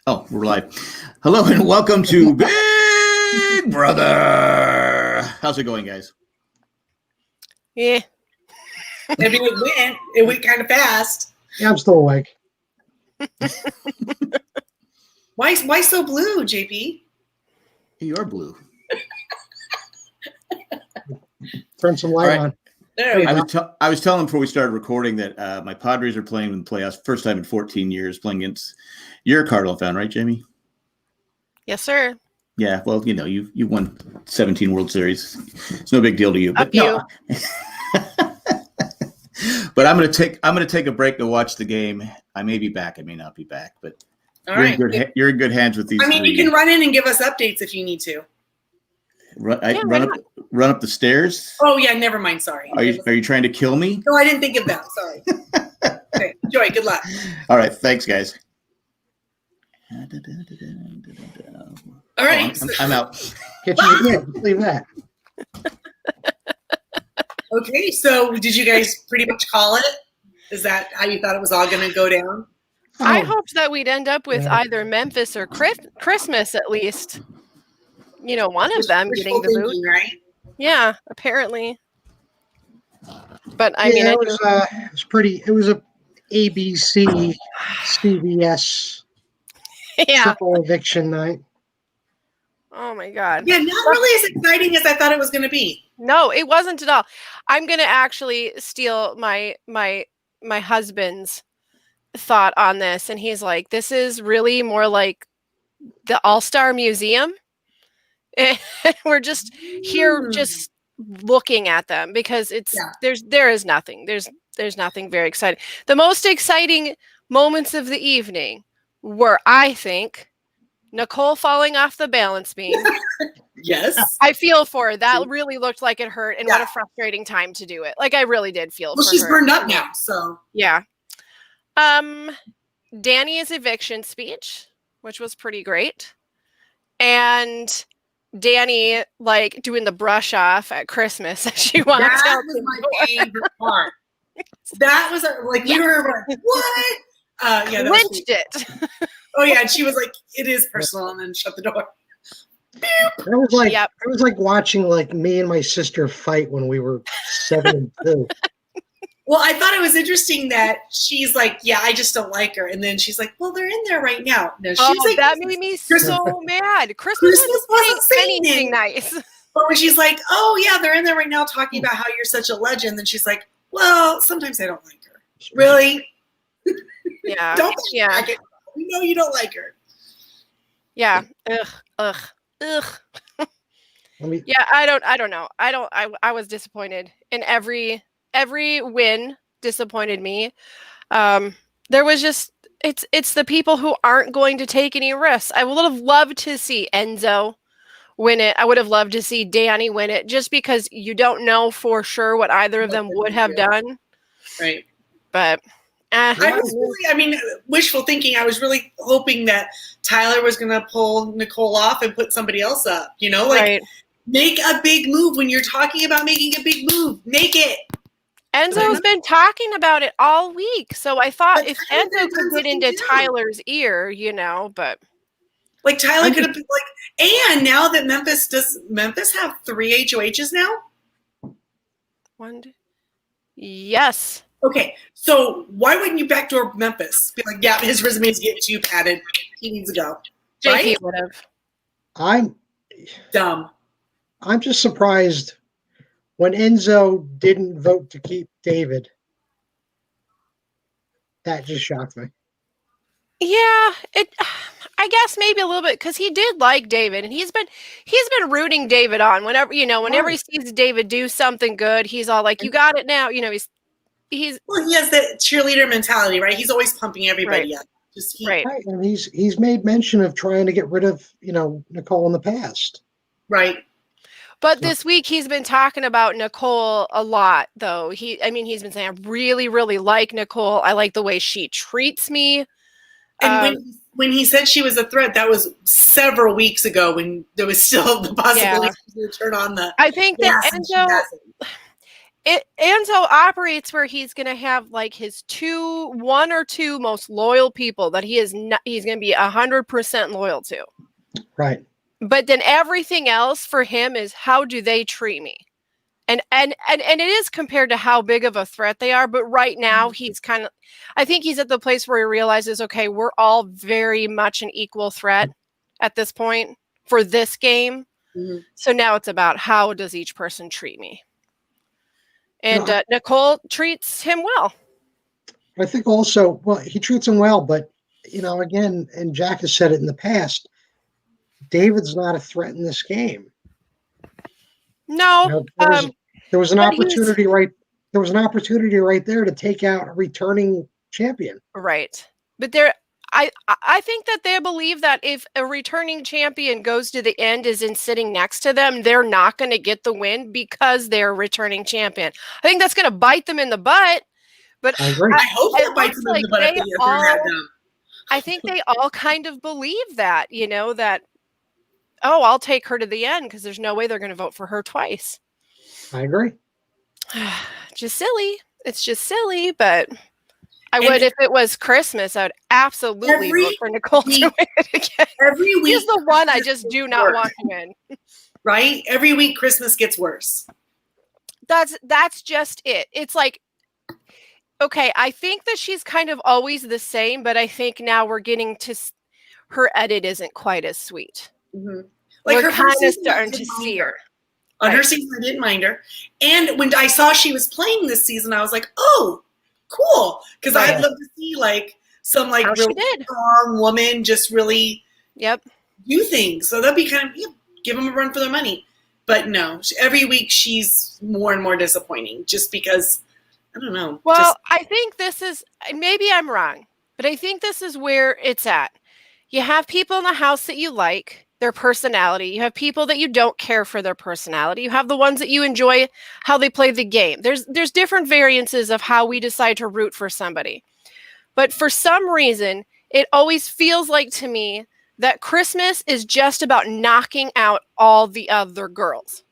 Oh, we're live. Hello and welcome to Big Brother. How's it going, guys? Yeah. I mean, it went kind of fast. Yeah, I'm still awake. Why so blue, JP? You're blue. Turn some light on. There we go. I was telling before we started recording that my Padres are playing in the playoffs, first time in 14 years, playing against. You're a Cardinal fan, right, Jamie? Yes, sir. Yeah, well, you know, you won 17 World Series. It's no big deal to you. But no. But I'm gonna take a break to watch the game. I may be back. I may not be back, but you're in good hands with these. I mean, you can run in and give us updates if you need to. Run up the stairs. Oh yeah, never mind. Sorry. Are you trying to kill me? No, I didn't think of that. Sorry. Okay, enjoy. Good luck. All right, thanks, guys. All right, I'm out. Get you again. Leave that. Okay, so did you guys pretty much call it? Is that how you thought it was all going to go down? I hoped that we'd end up with either Memphis or Christmas at least. You know, one of them getting the boot, right? Yeah, apparently. But I mean, it was pretty. It was a ABC, CBS, triple eviction night. Oh my God. Yeah, not really as exciting as I thought it was going to be. No, it wasn't at all. I'm going to actually steal my husband's thought on this, and he's like, "This is really more like the All-Star Museum." And we're just here, just looking at them because there is nothing. There's nothing very exciting. The most exciting moments of the evening were, I think, Nicole falling off the balance beam. Yes. I feel for her. That really looked like it hurt, and what a frustrating time to do it. Like, I really did feel for her. Well, she's burned up now, so. Yeah. Danny's eviction speech, which was pretty great. And Danny, like, doing the brush off at Christmas as she walked out. That was my favorite part. That was, like, we were like, what? Yeah, lynched it. Oh yeah, and she was like, "It is personal," and then shut the door. It was like it was like watching like me and my sister fight when we were 7 and 2. Well, I thought it was interesting that she's like, "Yeah, I just don't like her," and then she's like, "Well, they're in there right now." No, she's like, that made me so mad. Christmas wasn't saying anything nice. But when she's like, "Oh yeah, they're in there right now talking about how you're such a legend," then she's like, "Well, sometimes I don't like her." Really? Yeah. Don't like it. We know you don't like her. Yeah. Ugh. Yeah, I don't know. I was disappointed in every win. Disappointed me. There was just it's the people who aren't going to take any risks. I would have loved to see Enzo win it. I would have loved to see Danny win it, just because you don't know for sure what either of them would have done. Right. But wishful thinking. I was really hoping that Tyler was going to pull Nicole off and put somebody else up. You know, like make a big move when you're talking about making a big move. Make it. Enzo's been talking about it all week, so I thought if Enzo could get into Tyler's ear, you know, but like Tyler could have been like, and now that Memphis have 3 HOHs now? Yes. Okay, so why wouldn't you backdoor Memphis? Be like, yeah, his resume is getting too padded. He needs to go. JP would have. I'm dumb. I'm just surprised when Enzo didn't vote to keep David. That just shocked me. Yeah, I guess maybe a little bit, because he did like David, and he's been rooting David on whenever he sees David do something good. He's all like, "You got it now." You know, he has that cheerleader mentality, right? He's always pumping everybody up. Right, and he's made mention of trying to get rid of Nicole in the past. Right. But this week he's been talking about Nicole a lot, though. He's been saying, "I really, really like Nicole. I like the way she treats me." And when he said she was a threat, that was several weeks ago when there was still the possibility to turn on the. I think that Enzo. Enzo operates where he's going to have like his one or two most loyal people that he's going to be 100% loyal to. Right. But then everything else for him is, how do they treat me? And it is compared to how big of a threat they are. But right now he's I think he's at the place where he realizes, okay, we're all very much an equal threat at this point for this game. Mm-hmm. So now it's about, how does each person treat me? And Nicole treats him well. I think also, well, he treats him well, but, again, and Jack has said it in the past, David's not a threat in this game. No. There was an opportunity There was an opportunity right there to take out a returning champion. Right. But I think that they believe that if a returning champion goes to the end is in sitting next to them, they're not going to get the win because they're a returning champion. I think that's going to bite them in the butt. But I agree. I hope it bites them in the butt if they ever had them. I think they all kind of believe that, that, I'll take her to the end because there's no way they're going to vote for her twice. I agree. Just silly. It's just silly, but I would, if it was Christmas, I would absolutely vote for Nicole to win it again. Every week. He's the one I just do not want to win. Right? Every week Christmas gets worse. That's just it. It's like, okay, I think that she's kind of always the same, but I think now we're getting to her edit isn't quite as sweet. Mm-hmm. Like we're kind of starting to see her. On her season, I didn't mind her. And when I saw she was playing this season, I was like, oh, cool. Because I'd love to see some really strong woman just really do things. So that'd be kind of, give them a run for their money. But no, every week she's more and more disappointing just because, I don't know. Well, I think this is, maybe I'm wrong, but I think this is where it's at. You have people in the house that you like, their personality. You have people that you don't care for their personality. You have the ones that you enjoy how they play the game. There's different variances of how we decide to root for somebody. But for some reason, it always feels like to me that Christmas is just about knocking out all the other girls.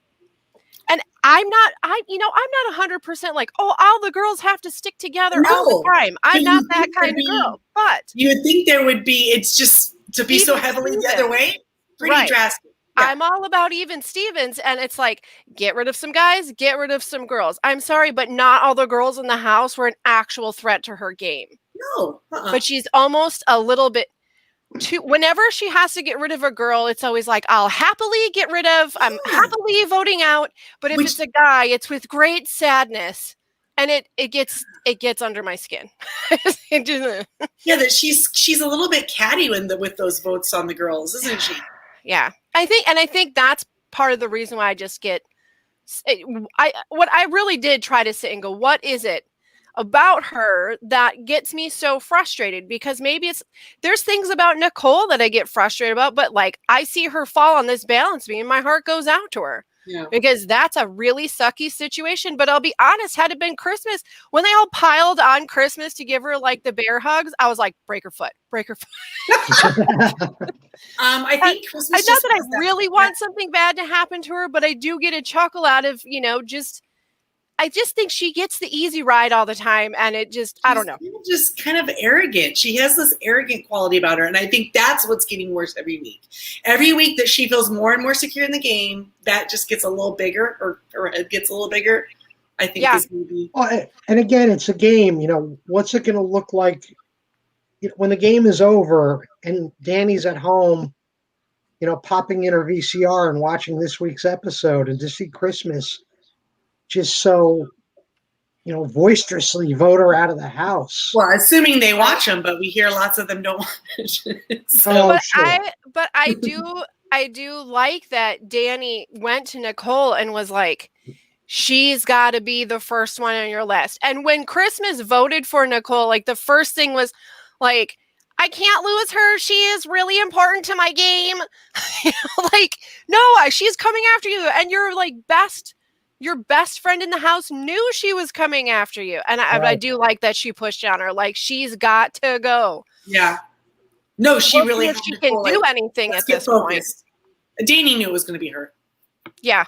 And I'm not 100% like, all the girls have to stick together all the time. I'm not that kind of girl. But you would think there would be, it's just to be so heavily the other way. Pretty drastic. Yeah. I'm all about even Stevens, and it's like, get rid of some guys, get rid of some girls. I'm sorry, but not all the girls in the house were an actual threat to her game. No. But she's almost a little bit too, whenever she has to get rid of a girl, it's always like, I'm happily voting out. But if it's a guy, it's with great sadness. And it gets under my skin. Yeah, that she's a little bit catty with those votes on the girls, isn't she? Yeah, I think that's part of the reason why I just get. What I really did try to sit and go, what is it about her that gets me so frustrated? Because maybe there's things about Nicole that I get frustrated about, but I see her fall on this balance beam, and my heart goes out to her. Yeah. Because that's a really sucky situation. But I'll be honest, had it been Christmas, when they all piled on Christmas to give her the bear hugs, I was like, break her foot. I think Christmas. Not that I really want something bad to happen to her, but I do get a chuckle out of, I just think she gets the easy ride all the time, and I don't know. Just kind of arrogant. She has this arrogant quality about her, and I think that's what's getting worse every week. Every week that she feels more and more secure in the game, that just gets a little bigger, or her head gets a little bigger. I think is maybe. Well, and again, it's a game. What's it going to look like when the game is over and Danny's at home? Popping in her VCR and watching this week's episode, and to see Christmas just so, boisterously vote her out of the house. Well, assuming they watch them, but we hear lots of them don't watch. But I do like that Danny went to Nicole and was like, she's got to be the first one on your list. And when Christmas voted for Nicole, the first thing was I can't lose her. She is really important to my game. No, she's coming after you, and your best friend in the house knew she was coming after you. And I do like that she pushed on her. She's got to go. Yeah. No, she really if she can do anything at this point. Danny knew it was going to be her. Yeah.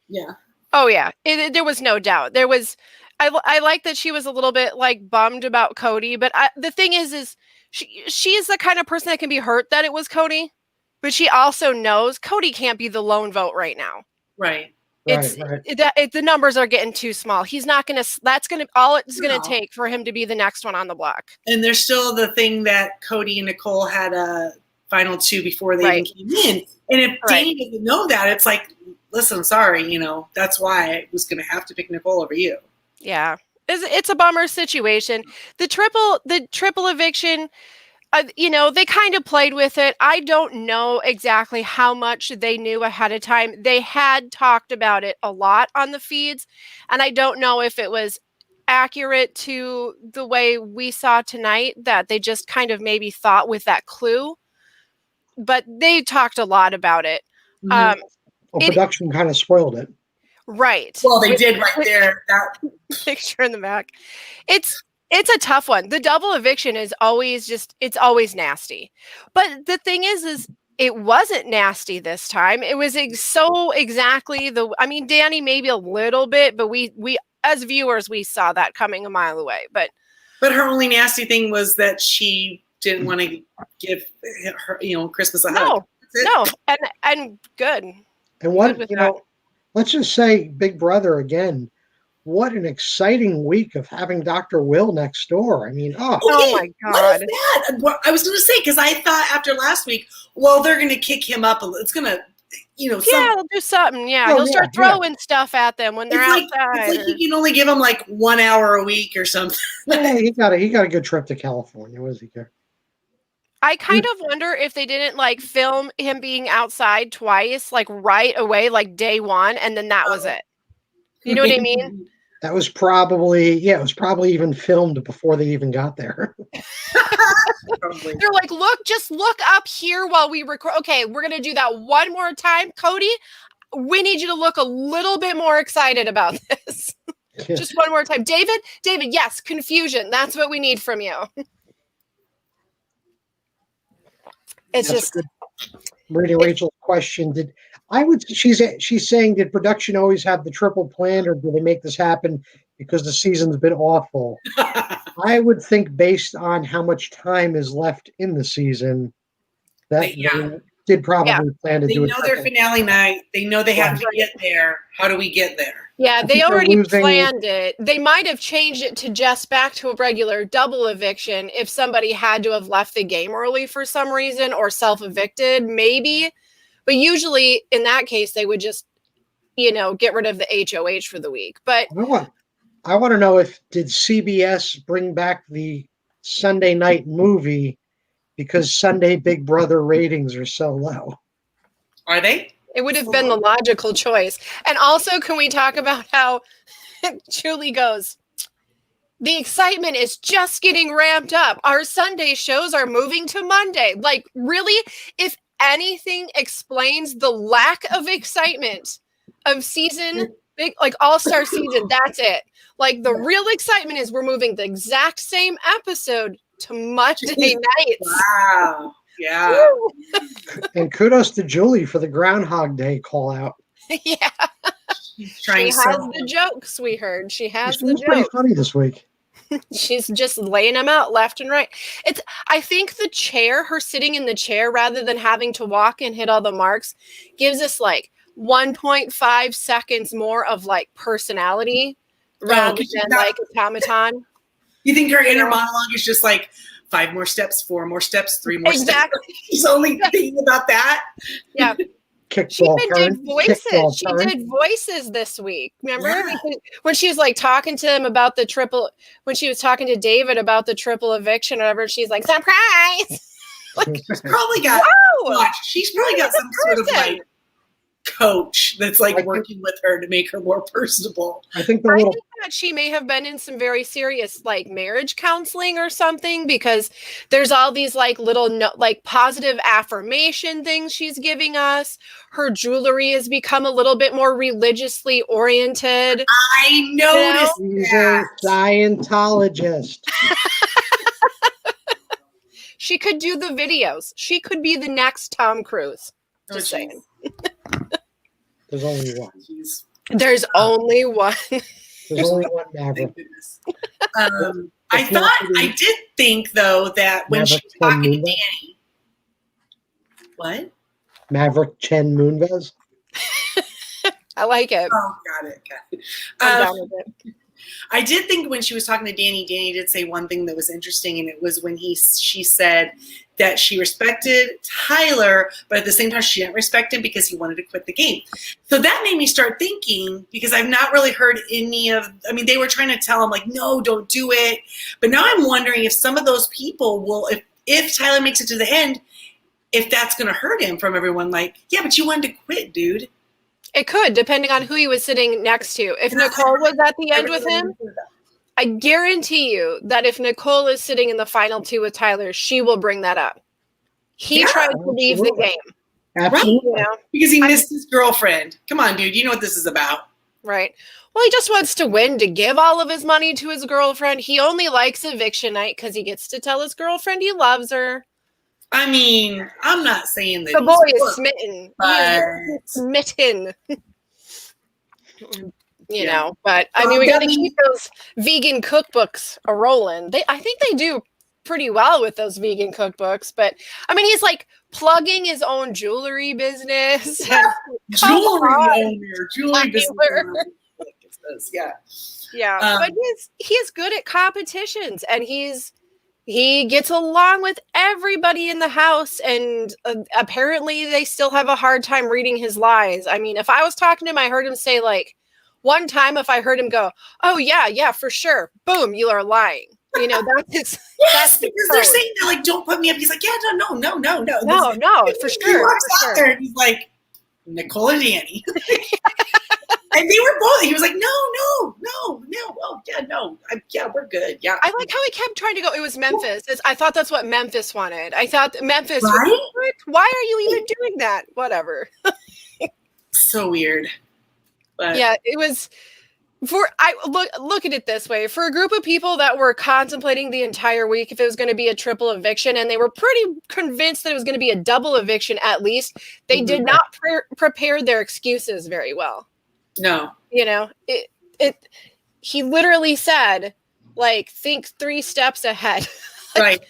Yeah. Oh yeah, there was no doubt. There was. I like that she was a little bit like bummed about Cody, but the thing is she is the kind of person that can be hurt that it was Cody, but she also knows Cody can't be the lone vote right now. Right. The numbers are getting too small. He's not going to. That's going to all it's going to take for him to be the next one on the block. And there's still the thing that Cody and Nicole had a final two before they even came in. And if Danny doesn't know that, it's like, listen, sorry, that's why I was going to have to pick Nicole over you. Yeah, it's a bummer situation. The triple eviction, they kind of played with it. I don't know exactly how much they knew ahead of time. They had talked about it a lot on the feeds, and I don't know if it was accurate to the way we saw tonight, that they just kind of maybe thought with that clue. But they talked a lot about it. Well, production kind of spoiled it. Right. Well, they did right there. That picture in the back. It's a tough one. The double eviction is always it's always nasty. But the thing is it wasn't nasty this time. It was so exactly Danny maybe a little bit, but we as viewers, we saw that coming a mile away. But her only nasty thing was that she didn't want to give her, Christmas a hug. No, and good. And what let's just say, Big Brother again. What an exciting week of having Dr. Will next door. I mean, oh my God. What is that? Well, I was going to say, because I thought after last week, well, they're going to kick him up. It's going to, they'll do something. Yeah, he'll start throwing stuff at them when they're outside. It's like you can only give him like 1 hour a week or something. Yeah, he got a good trip to California. What does he care? I kind of wonder if they didn't film him being outside twice, right away, day one, and then that was it. You know what I mean? That was probably, it was probably even filmed before they even got there. They're like, just look up here while we record. Okay, we're going to do that one more time. Cody, we need you to look a little bit more excited about this. Just one more time. David, yes, confusion. That's what we need from you. It's just reading Rachel's question. She's saying, did production always have the triple planned, or did they make this happen because the season's been awful? I would think, based on how much time is left in the season, that they did probably plan to do it. They know their finale night. They know they have to get there. How do we get there? Yeah, they already planned it. They might have changed it to just back to a regular double eviction if somebody had to have left the game early for some reason or self-evicted, maybe. But usually in that case, they would just, get rid of the HOH for the week. But I want to know did CBS bring back the Sunday night movie because Sunday Big Brother ratings are so low? Are they? It would have been the logical choice. And also, can we talk about how Julie goes, the excitement is just getting ramped up. Our Sunday shows are moving to Monday. Really? If anything explains the lack of excitement of season, all-star season, that's it. The real excitement is we're moving the exact same episode to Monday nights. Wow. Yeah. And kudos to Julie for the Groundhog Day call out. Yeah. She has the jokes, we heard. She has the jokes. Pretty funny this week. She's just laying them out left and right. I think her sitting in the chair rather than having to walk and hit all the marks gives us 1.5 seconds more of personality rather than automaton. You think her inner monologue is just 5 more steps, 4 more steps, 3 more steps? She's only thinking about that. Yeah. She did voices this week. Remember when she was talking to him about the triple, when she was talking to David about the triple eviction or whatever, she's like, surprise. She's probably got some sort of coach that's working with her to make her more personable. I think that she may have been in some very serious marriage counseling or something, because there's all these little positive affirmation things she's giving us. Her jewelry has become a little bit more religiously oriented. I noticed She's a Scientologist. She could do the videos. She could be the next Tom Cruise. Just saying. There's only one. There's only one. There's only one Maverick. Thank goodness. I did think though that when she was talking to Danny, what? Maverick Chen Moonves. I like it. Oh, got it. I'm down with it. I did think when she was talking to Danny did say one thing that was interesting, and it was when she said that she respected Tyler, but at the same time she didn't respect him because he wanted to quit the game. So that made me start thinking, because I've not really heard they were trying to tell him like, no, don't do it. But now I'm wondering if some of those people will, if Tyler makes it to the end, if that's going to hurt him from everyone. Like, yeah, but you wanted to quit, dude. It could, depending on who he was sitting next to. If Nicole was at the end with him, I guarantee you that if Nicole is sitting in the final two with Tyler, she will bring that up. He tried to leave the game. Absolutely. Right? You know? Because he missed his girlfriend. Come on, dude. You know what this is about. Right. Well, he just wants to win, to give all of his money to his girlfriend. He only likes eviction night because he gets to tell his girlfriend he loves her. I mean, I'm not saying that the boy is smitten. But... smitten. You know, but I mean, we got to keep those vegan cookbooks a rolling. I think they do pretty well with those vegan cookbooks. But I mean, he's like plugging his own jewelry business. Jewelry business. Yeah. But he's good at competitions, and he gets along with everybody in the house, and apparently they still have a hard time reading his lies. I mean, if I was talking to him, I heard him say like, one time if I heard him go, oh yeah, for sure. Boom, you are lying. You know, that's because they're saying they're like, don't put me up. He's like, yeah, no, for sure. He walks out there and he's like, Nicole and Danny. And they were both, he was like, no. Oh, yeah, no. Yeah, we're good. Yeah. I like how he kept trying to go, it was Memphis. I thought that's what Memphis wanted. I thought Memphis, right? Why are you even doing that? Whatever. So weird. But yeah, it was look at it this way. For a group of people that were contemplating the entire week if it was going to be a triple eviction, and they were pretty convinced that it was going to be a double eviction at least, they did not prepare their excuses very well. No. You know, he literally said, like, think 3 steps ahead. Right.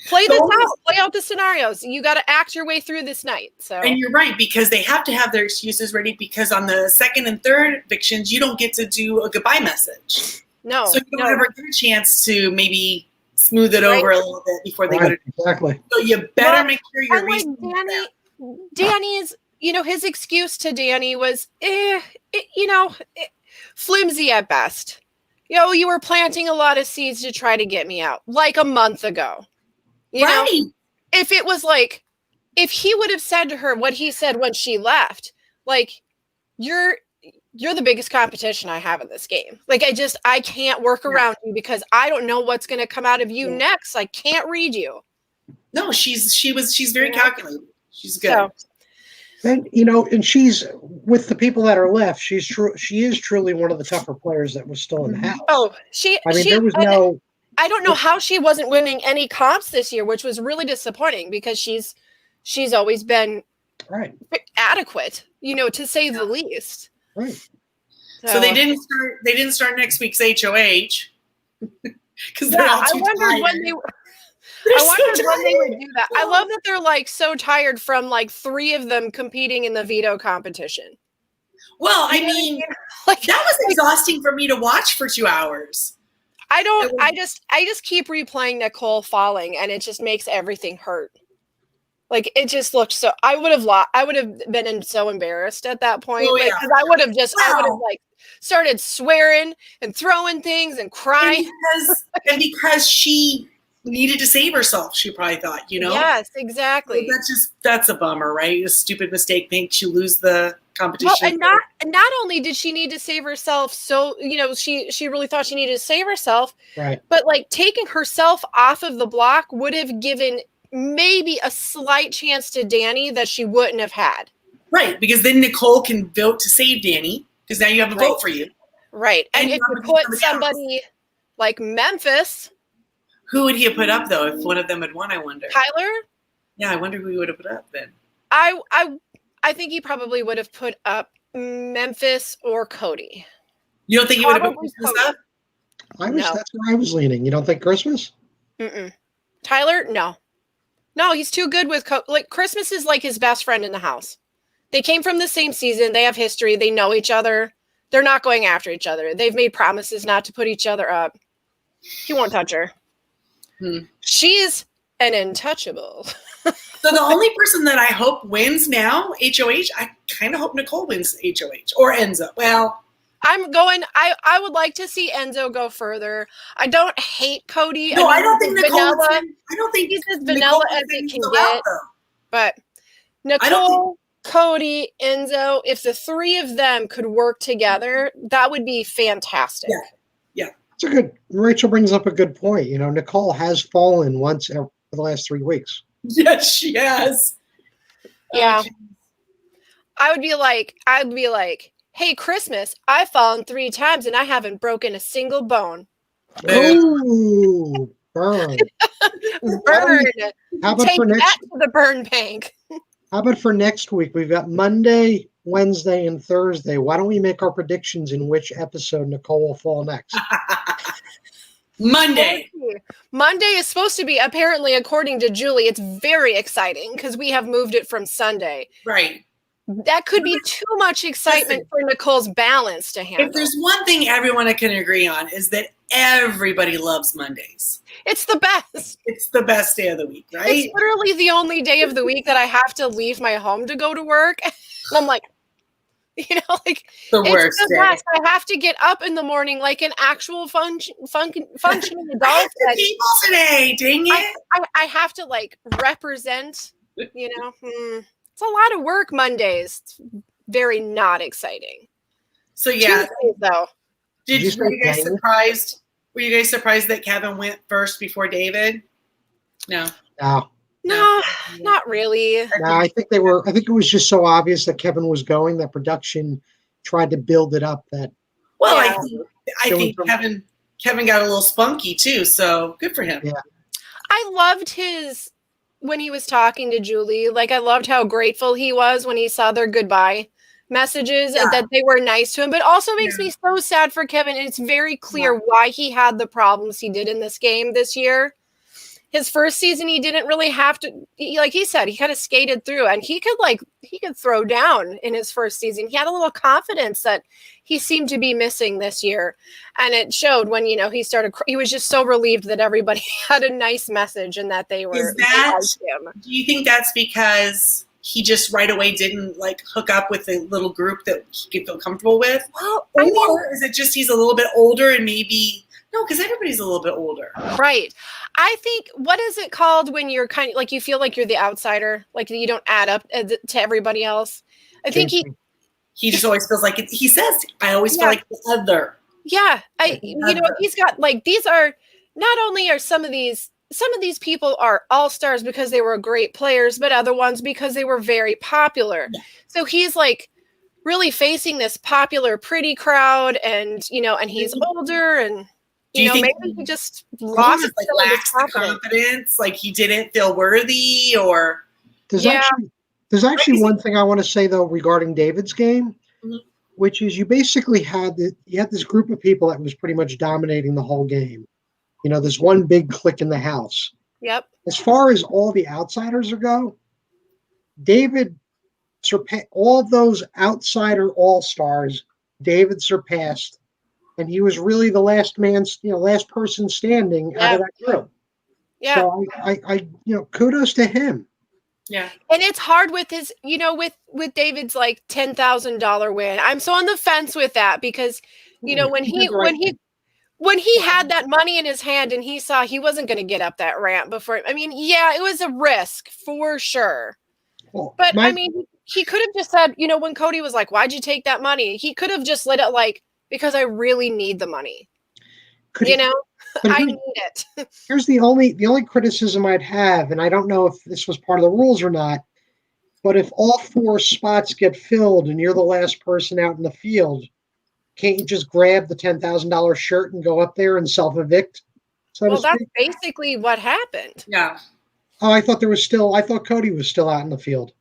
Play this out. Play out the scenarios. You got to act your way through this night. So, and you're right, because they have to have their excuses ready, because on the second and third evictions, you don't get to do a goodbye message. No. So you don't ever get a chance to maybe smooth it over a little bit before they go to. Exactly. So you better make sure you're reasonable. Danny's, you know, his excuse to Danny was, flimsy at best. You know, you were planting a lot of seeds to try to get me out, like a month ago. You know, if it was like, if he would have said to her what he said when she left, like, you're the biggest competition I have in this game. Like, I can't work around you because I don't know what's going to come out of you next. I can't read you. No, she's very calculated. She's good. So, and and she's with the people that are left. She is truly one of the tougher players that was still in the house. Oh, there was no. I don't know how she wasn't winning any comps this year, which was really disappointing, because she's always been adequate, to say the least. Right. So they didn't start next week's HOH because they're all too tired. I wondered when they would do that. I love that they're like so tired from like 3 of them competing in the veto competition. Well, I mean, that was exhausting for me to watch for 2 hours. I just keep replaying Nicole falling, and it just makes everything hurt. Like, it just looked so. I would have been so embarrassed at that point. Because I would have like started swearing and throwing things and crying. And because she needed to save herself, she probably thought, Yes, exactly. So that's a bummer, right? A stupid mistake makes you lose the competition. Well, and not only did she need to save herself, so she really thought she needed to save herself, right? But like, taking herself off of the block would have given maybe a slight chance to Danny that she wouldn't have had. Right, because then Nicole can vote to save Danny, because now you have a vote for you. Right, and if you put somebody like Memphis. Who would he have put up, though, if one of them had won, I wonder? Tyler? Yeah, I wonder who he would have put up then. I think he probably would have put up Memphis or Cody. You don't think he would have put Probably Christmas Cody. up? That's where I was leaning. You don't think Christmas? Mm-mm. Tyler, no. No, he's too good with like Christmas is like his best friend in the house. They came from the same season. They have history. They know each other. They're not going after each other. They've made promises not to put each other up. He won't touch her. She's an untouchable. So the only person that I hope wins now, HOH, I kind of hope Nicole wins HOH or Enzo. Well, I would like to see Enzo go further. I don't hate Cody. No, I don't think Nicole. I don't think he's as vanilla as it can get. But Nicole, Cody, Enzo, if the three of them could work together, that would be fantastic. Yeah. It's a good. Rachel brings up a good point. You know, Nicole has fallen once for the last 3 weeks. Yes, she has. Yeah. I'd be like, hey, Christmas, I've fallen 3 times and I haven't broken a single bone. Oh, burn. Burn. How about Take for next? that to the burn bank. How about for next week? We've got Monday, Wednesday, and Thursday. Why don't we make our predictions in which episode Nicole will fall next? Monday is supposed to be, apparently, according to Julie, it's very exciting because we have moved it from Sunday. Right. That could be too much excitement for Nicole's balance to handle. If there's one thing everyone can agree on is that everybody loves Mondays. It's the best. It's the best day of the week, right? It's literally the only day of the week that I have to leave my home to go to work. And I'm like, like the worst it's the best. I have to get up in the morning like an actual functioning adult. People today, dang it! I have to like represent. It's a lot of work Mondays. It's very not exciting. So yeah, Tuesdays, though. Were you guys surprised? Were you guys surprised that Kevin went first before David? No, not really. No, I think they were. I think it was just so obvious that Kevin was going that production tried to build it up. That I think Kevin got a little spunky too. So good for him. Yeah, I loved when he was talking to Julie. Like I loved how grateful he was when he saw their goodbye messages and that they were nice to him, but also makes me so sad for Kevin. And it's very clear why he had the problems he did in this game this year. His first season, he didn't really have to, like he said, he kind of skated through and he could throw down in his first season. He had a little confidence that he seemed to be missing this year. And it showed when, he was just so relieved that everybody had a nice message and that they were. Do you think that's because he just right away didn't like hook up with a little group that he could feel comfortable with? Well, or is it just he's a little bit older and maybe no, because everybody's a little bit older. Right. I think, what is it called when you're kind of like, you feel like you're the outsider, like you don't add up to everybody else? I think he just always feels like he says, I always feel like the other. Yeah. He's got like, these are not only are some of these people are all-stars because they were great players, but other ones because they were very popular. Yeah. So he's like really facing this popular, pretty crowd and, and he's older and, maybe he just lost confidence, like he didn't feel worthy or. There's actually one thing I want to say though regarding David's game, which is you basically had this group of people that was pretty much dominating the whole game. There's one big clique in the house. Yep. As far as all the outsiders go, David surpassed all of those outsider all-stars. David surpassed. And he was really the last person standing out of that group. Yeah. So I kudos to him. Yeah. And it's hard with his, with David's like $10,000 win. I'm so on the fence with that because, when he had that money in his hand and he saw he wasn't going to get up that ramp before. I mean, yeah, it was a risk for sure. Well, but he could have just said, when Cody was like, "Why'd you take that money?" He could have just let it like, because I really need the money. I need it. Here's the only criticism I'd have, and I don't know if this was part of the rules or not, but if all 4 spots get filled and you're the last person out in the field, can't you just grab the $10,000 shirt and go up there and self-evict? That's basically what happened. Yeah. Oh, I thought Cody was still out in the field.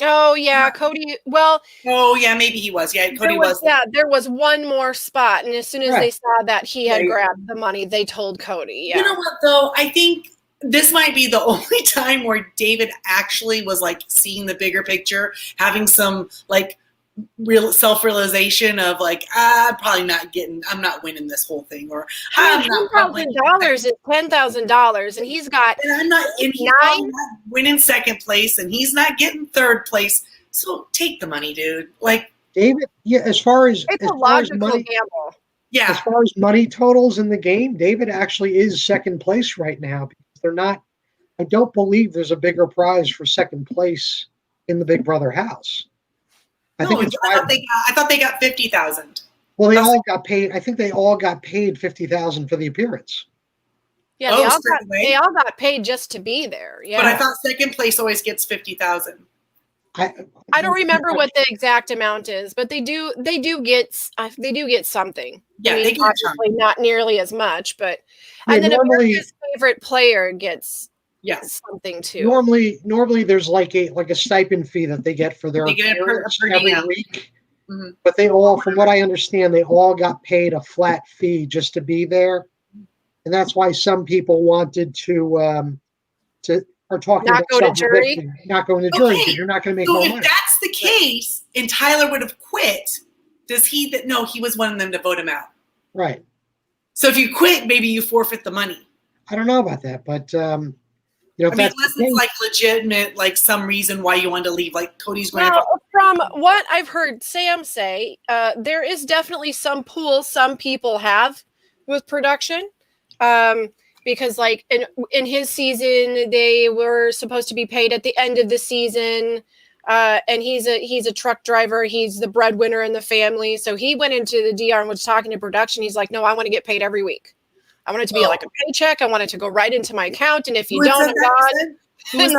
Oh yeah, Cody. Well, oh yeah, maybe he was. Yeah, Cody was. Yeah, there was one more spot, and as soon as they saw that he had grabbed the money, they told Cody. Yeah. You know what though? I think this might be the only time where David actually was like seeing the bigger picture, having some like real self-realization of like, I'm not winning this whole thing, or $10,000 is $10,000, and he's got and he's not winning second place, and he's not getting third place. So take the money, dude. Like David, yeah. As far as it's a logical gamble. Yeah. As far as money totals in the game, David actually is second place right now because they're not. I don't believe there's a bigger prize for second place in the Big Brother house. I thought they got 50,000. Well, they all got paid. I think they all got paid 50,000 for the appearance. Yeah, they all got paid just to be there. Yeah, but I thought second place always gets 50,000. I don't remember what the exact amount is, but they do get something. Yeah, I mean, they get obviously not nearly as much, but and then America's favorite player gets something too. Normally there's like a stipend fee that they get for their appearance every week. Mm-hmm. But they all, from what I understand, they all got paid a flat fee just to be there, and that's why some people wanted to are talking not about go to jury, not going to jury because you're not going to make more money. So if that's the case, and Tyler would have quit, does he? No, he was wanting them to vote him out. Right. So if you quit, maybe you forfeit the money. I don't know about that, but unless it's like legitimate, like some reason why you wanted to leave, like Cody's going. From what I've heard Sam say, there is definitely some pool some people have with production. Because like in his season, they were supposed to be paid at the end of the season. And he's a truck driver. He's the breadwinner in the family. So he went into the DR and was talking to production. He's like, no, I want to get paid every week. I want it to be like a paycheck. I want it to go right into my account. And if you don't, I'm gone. And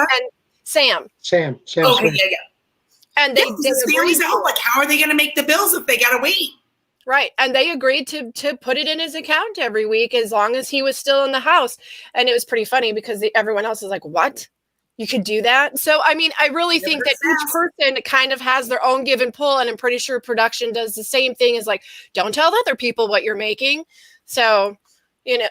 Sam. Okay, yeah. And they family's out. Like, how are they going to make the bills if they got to wait? Right. And they agreed to put it in his account every week as long as he was still in the house. And it was pretty funny because everyone else is like, what? You could do that? So, I mean, I really think that each person kind of has their own give and pull. And I'm pretty sure production does the same thing as like, don't tell other people what you're making. So, you know,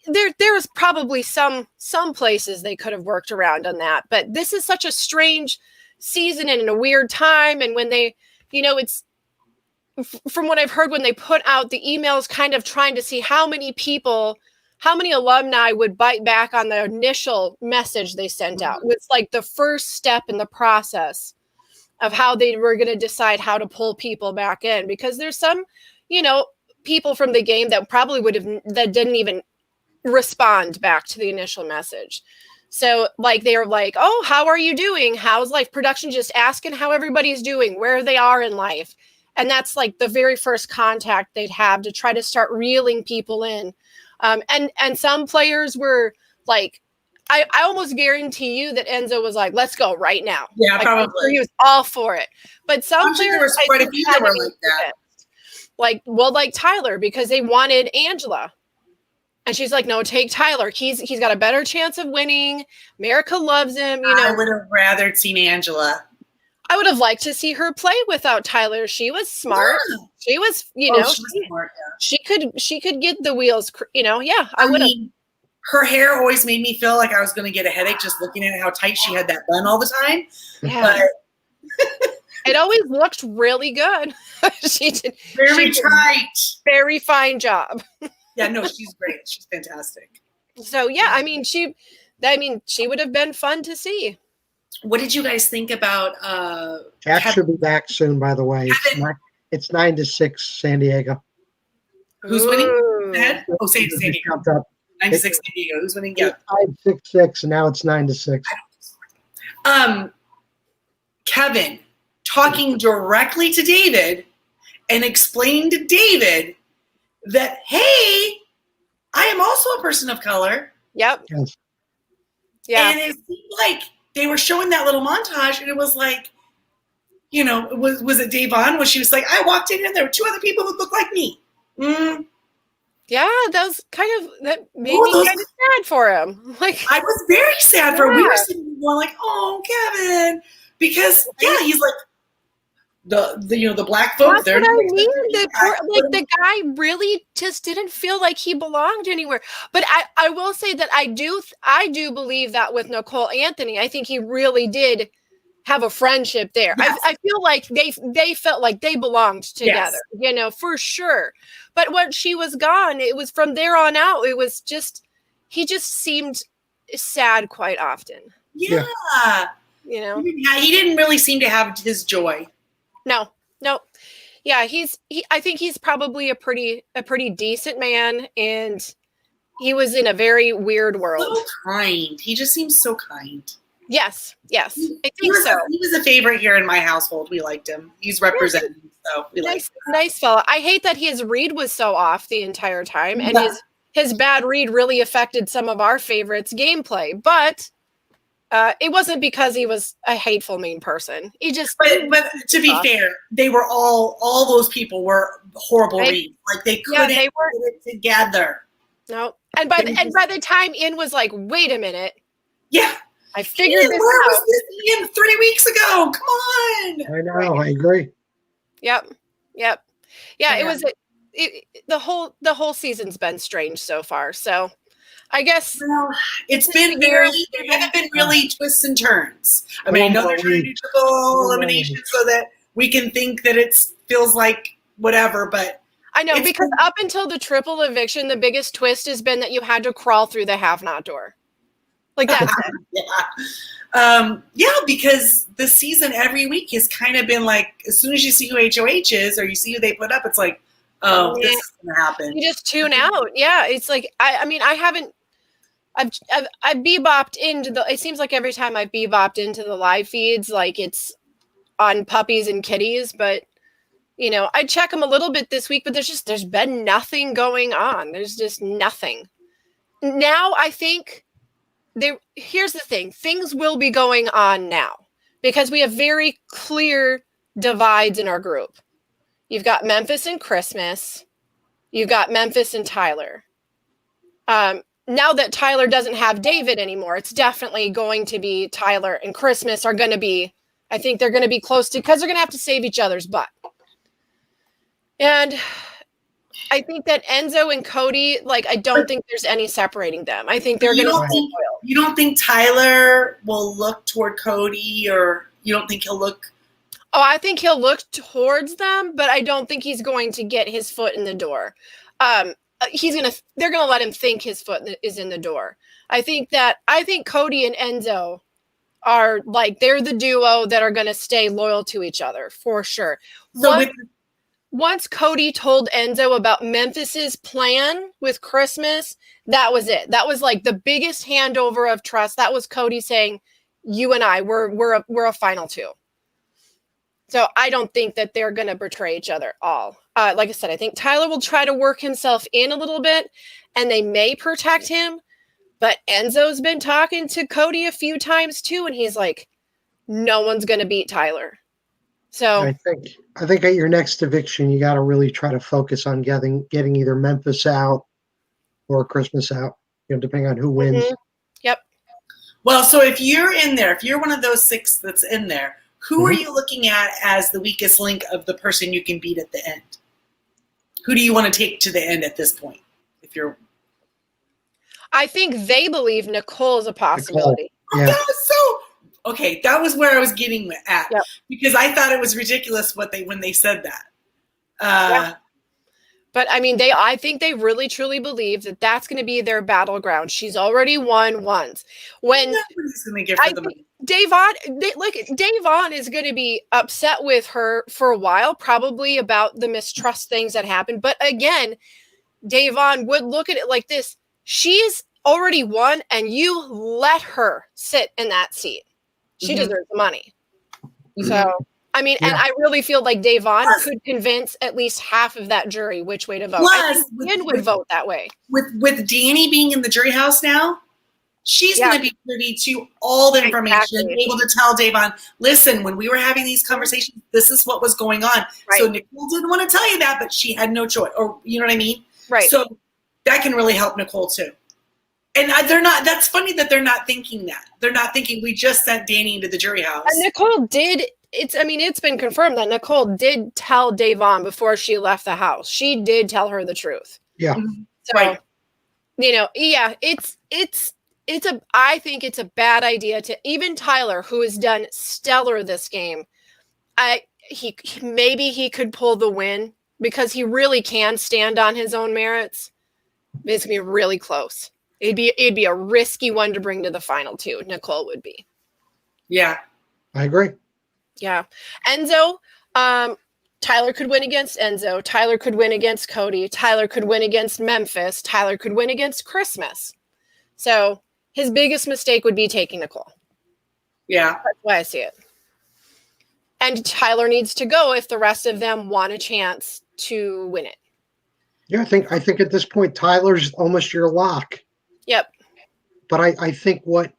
there was probably some places they could have worked around on that. But this is such a strange season and in a weird time. And when they, it's, from what I've heard, when they put out the emails kind of trying to see how many alumni would bite back on the initial message they sent out. It's like the first step in the process of how they were going to decide how to pull people back in, because there's some, people from the game that probably that didn't even respond back to the initial message. So like, they were like, oh, how are you doing? How's life? Production just asking how everybody's doing, where they are in life. And that's like the very first contact they'd have to try to start reeling people in. And some players were like, I almost guarantee you that Enzo was like, let's go right now. Yeah, probably. He was all for it. But some players, there was quite a few that were like that. Like Tyler, because they wanted Angela. And she's like, no, take Tyler. He's got a better chance of winning. America loves him. I would have rather seen Angela. I would have liked to see her play without Tyler. She was smart. Yeah. She was, she was smart, yeah. She could get the wheels, I would have. Her hair always made me feel like I was going to get a headache just looking at how tight she had that bun all the time. Yeah. But it always looked really good. She did very tight. Very fine job. Yeah, no, she's great. She's fantastic. So yeah, I mean, she would have been fun to see. What did you guys think about Jack should be back soon, by the way. It's 9-6 San Diego. Who's winning? Oh, San Diego. 9-6 San Diego. Who's winning? Yeah. 5-6-6, and now it's 9-6. Kevin talking directly to David and explaining to David that, hey, I am also a person of color. Yep. Yes. Yeah. And it seemed like they were showing that little montage, and it was like, was it Davon? When she was like, I walked in and there were two other people that looked like me. Yeah, that made me kind of sad for him. Like, I was very sad for him. We were sitting going like, oh, Kevin. Because he's like the black folk. That's what I mean. The guy really just didn't feel like he belonged anywhere. But I will say that I do believe that with Nicole Anthony. I think he really did have a friendship there. Yes. I feel like they felt like they belonged together, for sure. But when she was gone, it was from there on out, it was just, he just seemed sad quite often. Yeah. He didn't really seem to have his joy. No. Yeah, I think he's probably a pretty decent man, and he was in a very weird world. So kind. He just seems so kind. Yes. I think so. He was a favorite here in my household. We liked him. He's represented, so we liked him. Nice fella. I hate that his read was so off the entire time, and his bad read really affected some of our favorites' gameplay. But it wasn't because he was a hateful, mean person. He just. But to be fair, they were all those people were horrible reads. Like they couldn't put it together. No, and by the time In was like, wait a minute. Yeah. I figured this out. Where was this Ian 3 weeks ago? Come on. I know. I agree. Yep. Yeah. It was the whole season's been strange so far. So I guess it's been there haven't been really twists and turns. I mean, I know they're trying to do triple elimination so that we can think that it feels like whatever, but I know, because up until the triple eviction, the biggest twist has been that you had to crawl through the have-not door. Like that's it. Because the season every week has kind of been like, as soon as you see who HOH is or you see who they put up, it's like, this is gonna happen. You just tune out. Yeah, it's like I've bebopped into it seems like every time I've bebopped into the live feeds, like it's on puppies and kitties, but I check them a little bit this week, but there's been nothing going on. There's just nothing. Now I think here's the thing. Things will be going on now because we have very clear divides in our group. You've got Memphis and Christmas. You've got Memphis and Tyler. Now that Tyler doesn't have David anymore, it's definitely going to be Tyler and Christmas are going to be, I think they're going to be close to, because they're going to have to save each other's butt. And I think that Enzo and Cody, I don't think there's any separating them. I think they're going to. You don't think Tyler will look toward Cody, or you don't think he'll look? Oh, I think he'll look towards them, but I don't think he's going to get his foot in the door. They're going to let him think his foot is in the door. I think Cody and Enzo are they're the duo that are going to stay loyal to each other for sure. Once Cody told Enzo about Memphis's plan with Christmas, that was it. That was the biggest handover of trust. That was Cody saying, "You and I, we're a final two." So I don't think that they're going to betray each other all. Like I said, I think Tyler will try to work himself in a little bit, and they may protect him. But Enzo's been talking to Cody a few times too, and he's like, "No one's going to beat Tyler." So I think at your next eviction, you got to really try to focus on getting either Memphis out or Christmas out, depending on who wins. Mm-hmm. Yep. Well, so if you're in there, if you're one of those 6 that's in there, who are you looking at as the weakest link of the person you can beat at the end? Who do you want to take to the end at this point? I think they believe Nicole is a possibility. Yeah. That was so. Okay, that was where I was getting at, because I thought it was ridiculous when they said that. But I mean, I think they really truly believe that that's going to be their battleground. She's already won once. When nobody's going to give her the money. Davon is going to be upset with her for a while, probably about the mistrust things that happened. But again, Davon would look at it like this: she's already won, and you let her sit in that seat. She deserves the money. So, I mean, and I really feel like Davon could convince at least half of that jury which way to vote. I think Ian would vote that way. With Danny being in the jury house now, she's going to be privy to all the information, able to tell Davon, listen, when we were having these conversations, this is what was going on. Right. So Nicole didn't want to tell you that, but she had no choice. Or, you know what I mean? Right. So that can really help Nicole too. And they're not. That's funny that they're not thinking that. They're not thinking we just sent Danny into the jury house. And Nicole did. It's been confirmed that Nicole did tell Davon before she left the house. She did tell her the truth. Yeah. So, right. Yeah, I think it's a bad idea to even Tyler, who has done stellar this game. Maybe he could pull the win because he really can stand on his own merits. It's gonna be really close. It'd be a risky one to bring to the final two. Nicole would be. Yeah, I agree. Yeah, Enzo. Tyler could win against Enzo. Tyler could win against Cody. Tyler could win against Memphis. Tyler could win against Christmas. So his biggest mistake would be taking Nicole. Yeah, that's why I see it. And Tyler needs to go if the rest of them want a chance to win it. Yeah, I think at this point Tyler's almost your lock. Yep. But I think what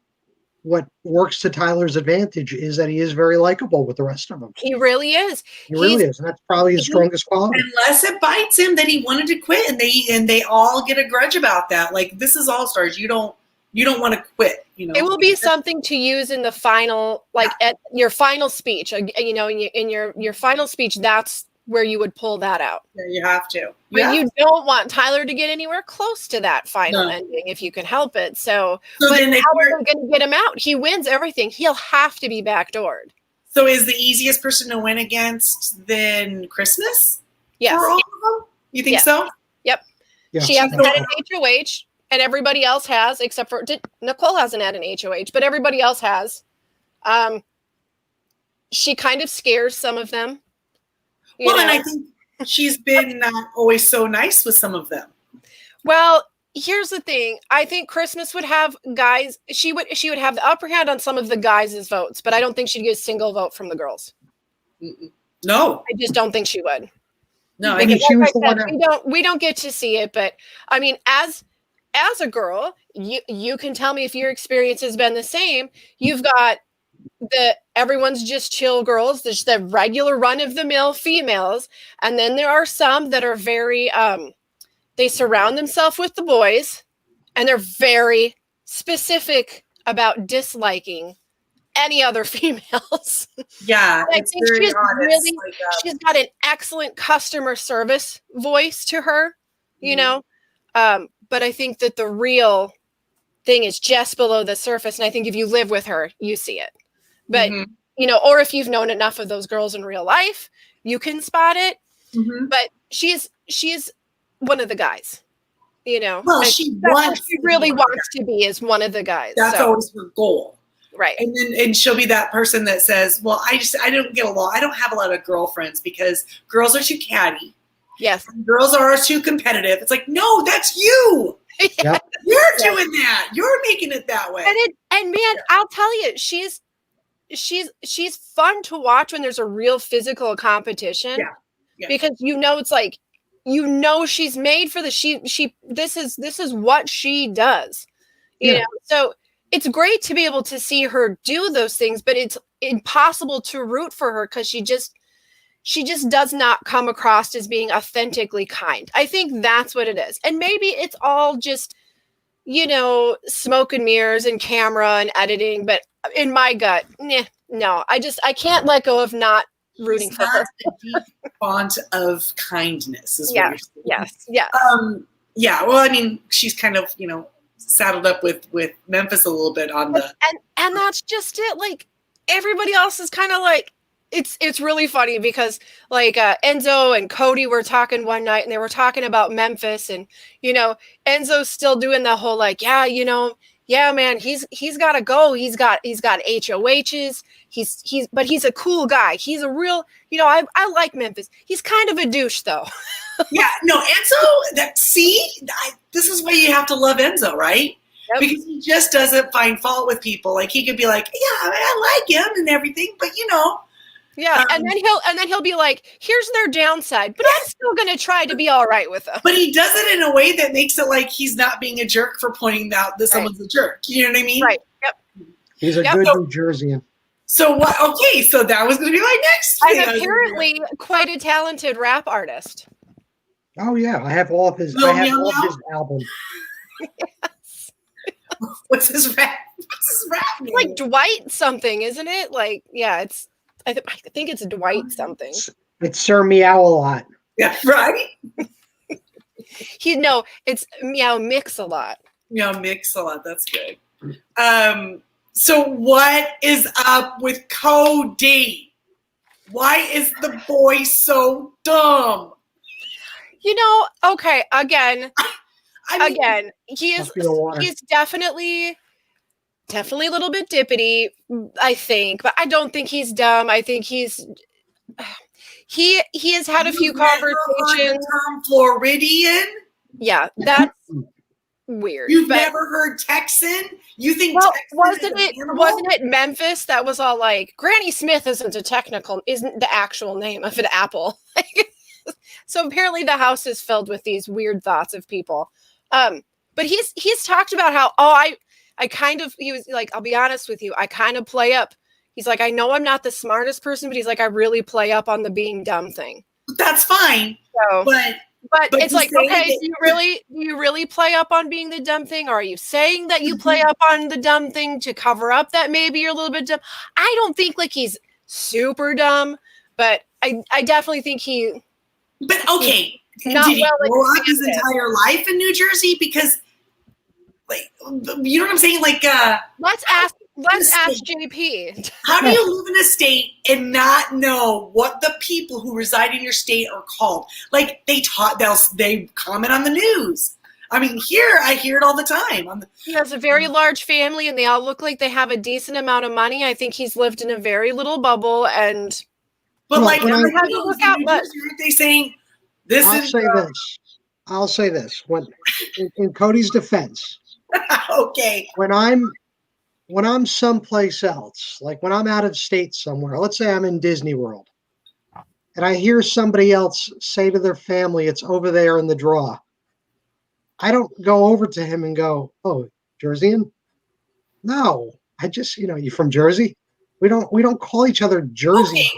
works to Tyler's advantage is that he is very likable with the rest of them. He really is. He really is, and that's probably his strongest quality. Unless it bites him that he wanted to quit, and they all get a grudge about that. Like, this is All Stars. You don't want to quit. It will be something to use in the final, at your final speech. In your final speech, that's where you would pull that out. Yeah, you have to. But you don't want Tyler to get anywhere close to that final ending if you can help it. So but then how are we going to get him out? He wins everything. He'll have to be backdoored. So is the easiest person to win against then Christmas? Yes. For all of them? You think so? Yep. Yeah. She hasn't had an HOH, and everybody else has, except for Nicole hasn't had an HOH, but everybody else has. She kind of scares some of them. And I think she's been not always so nice with some of them. Well, here's the thing. I think Christmas would have guys. She would have the upper hand on some of the guys' votes, but I don't think she'd get a single vote from the girls. No, I just don't think she would. No, I mean, we don't get to see it, but I mean, as a girl, you can tell me if your experience has been the same. You've got everyone's just chill girls, there's the regular run-of-the-mill females, and then there are some that are very they surround themselves with the boys, and they're very specific about disliking any other females. Yeah, I think she's got an excellent customer service voice to her, but I think that the real thing is just below the surface, and I think if you live with her, you see it. But, or if you've known enough of those girls in real life, you can spot it. But she's one of the guys, Well, she really wants to be is one of the guys. That's always her goal. Right. And she'll be that person that says, well, I don't get along. I don't have a lot of girlfriends because girls are too catty. Yes. Girls are too competitive. It's like, no, that's you. Yep. You're doing that. You're making it that way. And man, I'll tell you, she's fun to watch when there's a real physical competition. Yeah. Because it's like she's made for this is what she does. You know, so it's great to be able to see her do those things, but it's impossible to root for her because she just does not come across as being authentically kind. I think that's what it is. And maybe it's all just smoke and mirrors and camera and editing, but in my gut, no, I can't let go of not rooting for her. A deep font of kindness is what you're saying. Yes. Yeah. Well, I mean, she's kind of, saddled up with Memphis a little bit on the and that's just it. Like everybody else is kind of like it's really funny because like Enzo and Cody were talking one night and they were talking about Memphis and Enzo's still doing the whole like yeah man he's got to go, he's got HOHs, but he's a cool guy, he's a real I like Memphis, he's kind of a douche though. Yeah, no, Enzo, this is why you have to love Enzo, right? Yep. Because he just doesn't find fault with people. Like he could be like, yeah, I like him and everything, but yeah, and then he'll be like, here's their downside, but I'm still gonna try to be all right with them. But he does it in a way that makes it like he's not being a jerk for pointing out that someone's a jerk. You know what I mean? Right. Yep. He's a good New Jerseyan. So what? Okay, so that was gonna be my next thing. I'm apparently quite a talented rap artist. Oh yeah, I have all of his. I have all of his albums. Yes. What's his rap name? Like Dwight something, isn't it? Like, yeah, it's. I think it's Dwight something. It's Sir Meow-a-Lot. Yeah, right. It's Meow Mix-a-Lot. Meow Mix-a-Lot. That's good. So what is up with Cody? Why is the boy so dumb? Okay, again, he's definitely a little bit dippity, I think, but I don't think he's dumb. I think he has had a few conversations. The term Floridian? Yeah, that's weird. You've never heard Texan? You think Texan wasn't it Memphis that was all like Granny Smith isn't the actual name of an apple. So apparently the house is filled with these weird thoughts of people. But he's talked about how he was like, I'll be honest with you, I kind of play up. He's like, I know I'm not the smartest person, but he's like, I really play up on the being dumb thing. That's fine. So, but it's like, okay, do you really play up on being the dumb thing? Or are you saying that you play up on the dumb thing to cover up that maybe you're a little bit dumb? I don't think like he's super dumb, but I definitely think he. But okay, did he grow up his entire life in New Jersey? Because, like, you know what I'm saying? Like, let's ask JP. How do you live in a state and not know what the people who reside in your state are called? Like, they comment on the news. I mean, here I hear it all the time. He has a very large family, and they all look like they have a decent amount of money. I think he's lived in a very little bubble, and. But like, how do you look out? Aren't they saying this? I'll say this. When in Cody's defense, okay. When I'm someplace else, like when I'm out of state somewhere, let's say I'm in Disney World, and I hear somebody else say to their family, "It's over there in the draw." I don't go over to him and go, "Oh, Jerseyan?" No, I just, you from Jersey? We don't call each other Jersey. Okay.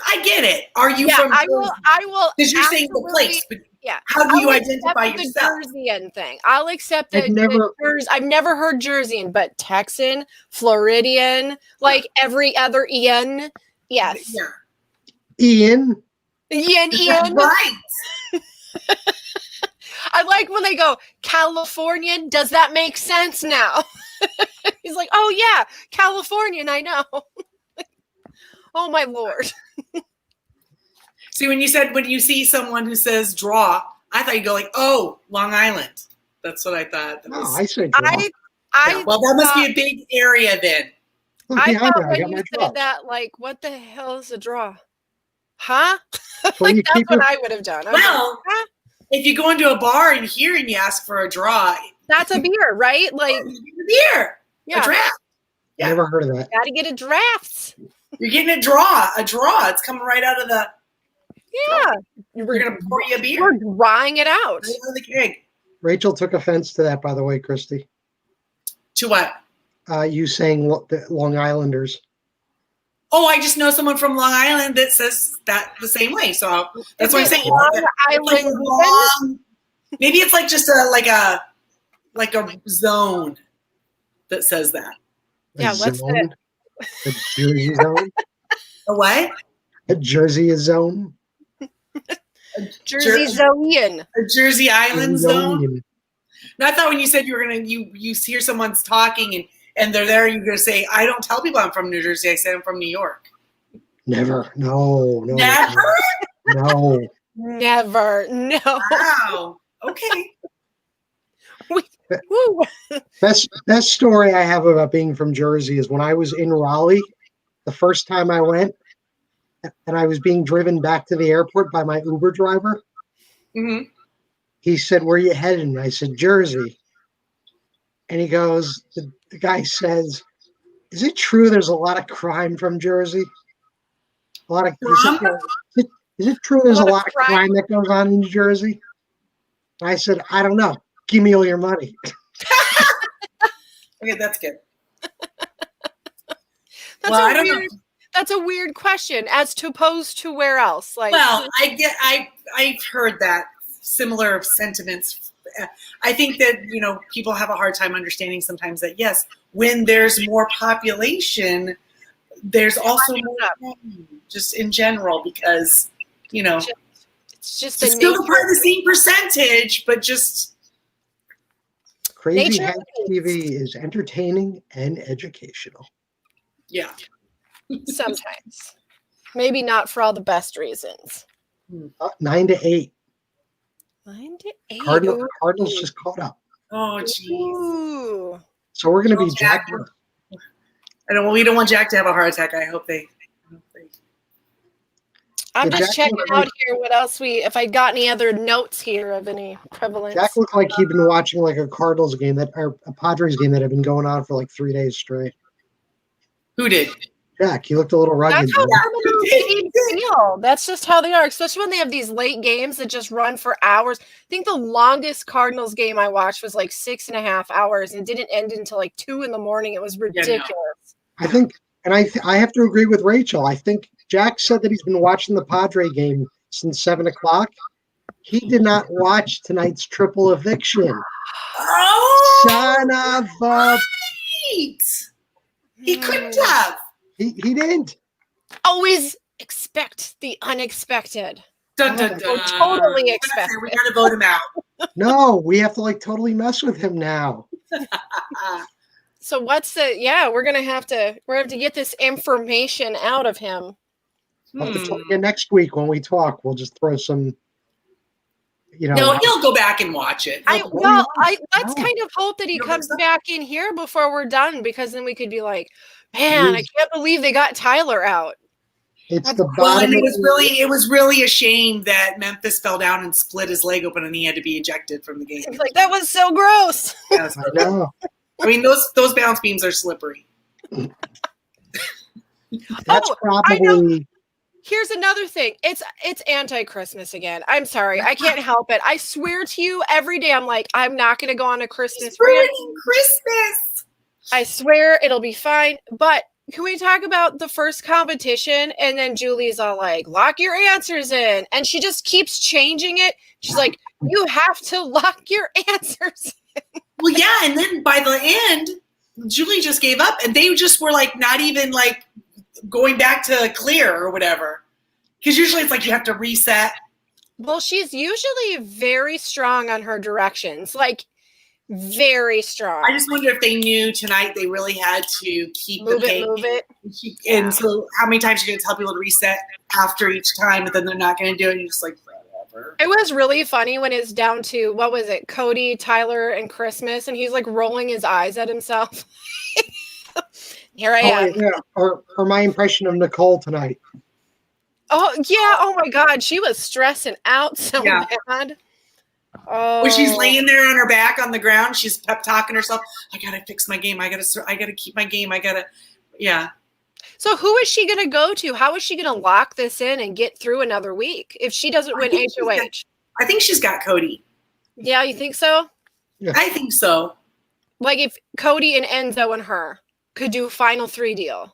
I get it. Are you from Jersey? I will. Because you're saying the place, but yeah. How do you identify yourself? The Jerseyan thing. I'll accept that. I've never heard Jerseyan, but Texan, Floridian, like every other Ian. Yes. Yeah. Ian. Right. I like when they go, Californian. Does that make sense now? He's like, oh yeah, Californian. I know. Oh my Lord. See, when you see someone who says draw, I thought you'd go like, oh, Long Island. That's what I thought. I say draw. Well, that must be a big area then. I thought when you said that, like, what the hell is a draw? Huh? Like, that's what I would have done. Well, if you go into a bar and you ask for a draw. That's a beer, right? Like a beer. Yeah. A draft. Yeah. Never heard of that. Got to get a draft. You're getting a draw. It's coming right out of the. Yeah. We're going to pour you a beer. We're drawing it out. Right out of the keg. Rachel took offense to that, by the way, Christy. To what? You saying the Long Islanders. Oh, I just know someone from Long Island that says that the same way. So that's what I'm saying. Long Island. Maybe it's like just a zone that says that. Yeah, what's that? A Jersey zone? A what? A Jersey zone? Jersey Zoean. A Jersey Island zone? No, I thought when you said you were going to, you hear someone's talking and they're there, you're going to say, I don't tell people I'm from New Jersey. I say I'm from New York. Never. No. Never? No. Never. No. Wow. Okay. Best story I have about being from Jersey is when I was in Raleigh, the first time I went, and I was being driven back to the airport by my Uber driver. Mm-hmm. He said, "Where are you headed?" And I said, "Jersey." And he goes, the guy says, "Is it true there's a lot of crime from Jersey? A lot of is it true there's a lot of crime that goes on in New Jersey?" And I said, "I don't know. Give me all your money." Okay, that's good. That's a weird question, as opposed to where else? Like, well, I've heard that similar sentiments I think that, you know, people have a hard time understanding sometimes that, yes, when there's more population, there's also more crime, just in general, because, you know, it's just it's still part of the same percentage, but just. Crazy Hack TV is entertaining and educational. Yeah. Sometimes. Maybe not for all the best reasons. 9 to 8. 9 to 8. Cardinals just caught up. Oh, jeez. So we're going to be Jack. Well, we don't want Jack to have a heart attack. I hope they. I'm just checking out here what else if I got any other notes here of any prevalence. Jack looked like he'd been watching like a Cardinals game or a Padres game that had been going on for like 3 days straight. Who did? Jack. He looked a little rugged. That's how they feel. That's just how they are, especially when they have these late games that just run for hours. I think the longest Cardinals game I watched was like 6.5 hours and didn't end until like 2 a.m. It was ridiculous. I think, and I have to agree with Rachel. I think Jack said that he's been watching the Padre game since 7 o'clock. He did not watch tonight's triple eviction. Oh, son of a. Right. He couldn't have. He didn't. Always expect the unexpected. Dun, dun, dun. Totally expect. We gotta vote him out. No, we have to like totally mess with him now. So what's we're gonna have to get this information out of him. Next week when we talk, we'll just throw some. No, he'll go back and watch it. Let's kind of hope that he comes back in here before we're done, because then we could be like, man, I can't believe they got Tyler out. It's the bottom. It was really a shame that Memphis fell down and split his leg open and he had to be ejected from the game. Like, that was so gross. I know. I mean, those bounce beams are slippery. That's probably. Here's another thing. It's anti-Christmas again. I'm sorry. I can't help it. I swear to you, every day I'm like, I'm not going to go on a Christmas rant. Christmas. I swear it'll be fine. But can we talk about the first competition? And then Julie's all like, lock your answers in. And she just keeps changing it. She's like, you have to lock your answers in. Well, yeah. And then by the end, Julie just gave up. And they just were like, not even like going back to clear or whatever. Because usually it's like you have to reset. Well, she's usually very strong on her directions. Like, very strong. I just wonder if they knew tonight they really had to keep move the pace. Move it. And so how many times are you going to tell people to reset after each time, but then they're not going to do it? And you're just like, whatever. It was really funny when it's down to, what was it, Cody, Tyler, and Christmas, and he's like rolling his eyes at himself. Here I am. Yeah. Or my impression of Nicole tonight. Oh, yeah. Oh, my God. She was stressing out so bad. Oh. When she's laying there on her back on the ground, she's pep talking herself. I gotta fix my game. I gotta keep my game. So who is she gonna go to? How is she gonna lock this in and get through another week if she doesn't win HOH? I think she's got Cody. Yeah, you think so? Yeah. I think so. Like if Cody and Enzo and her could do a final 3 deal.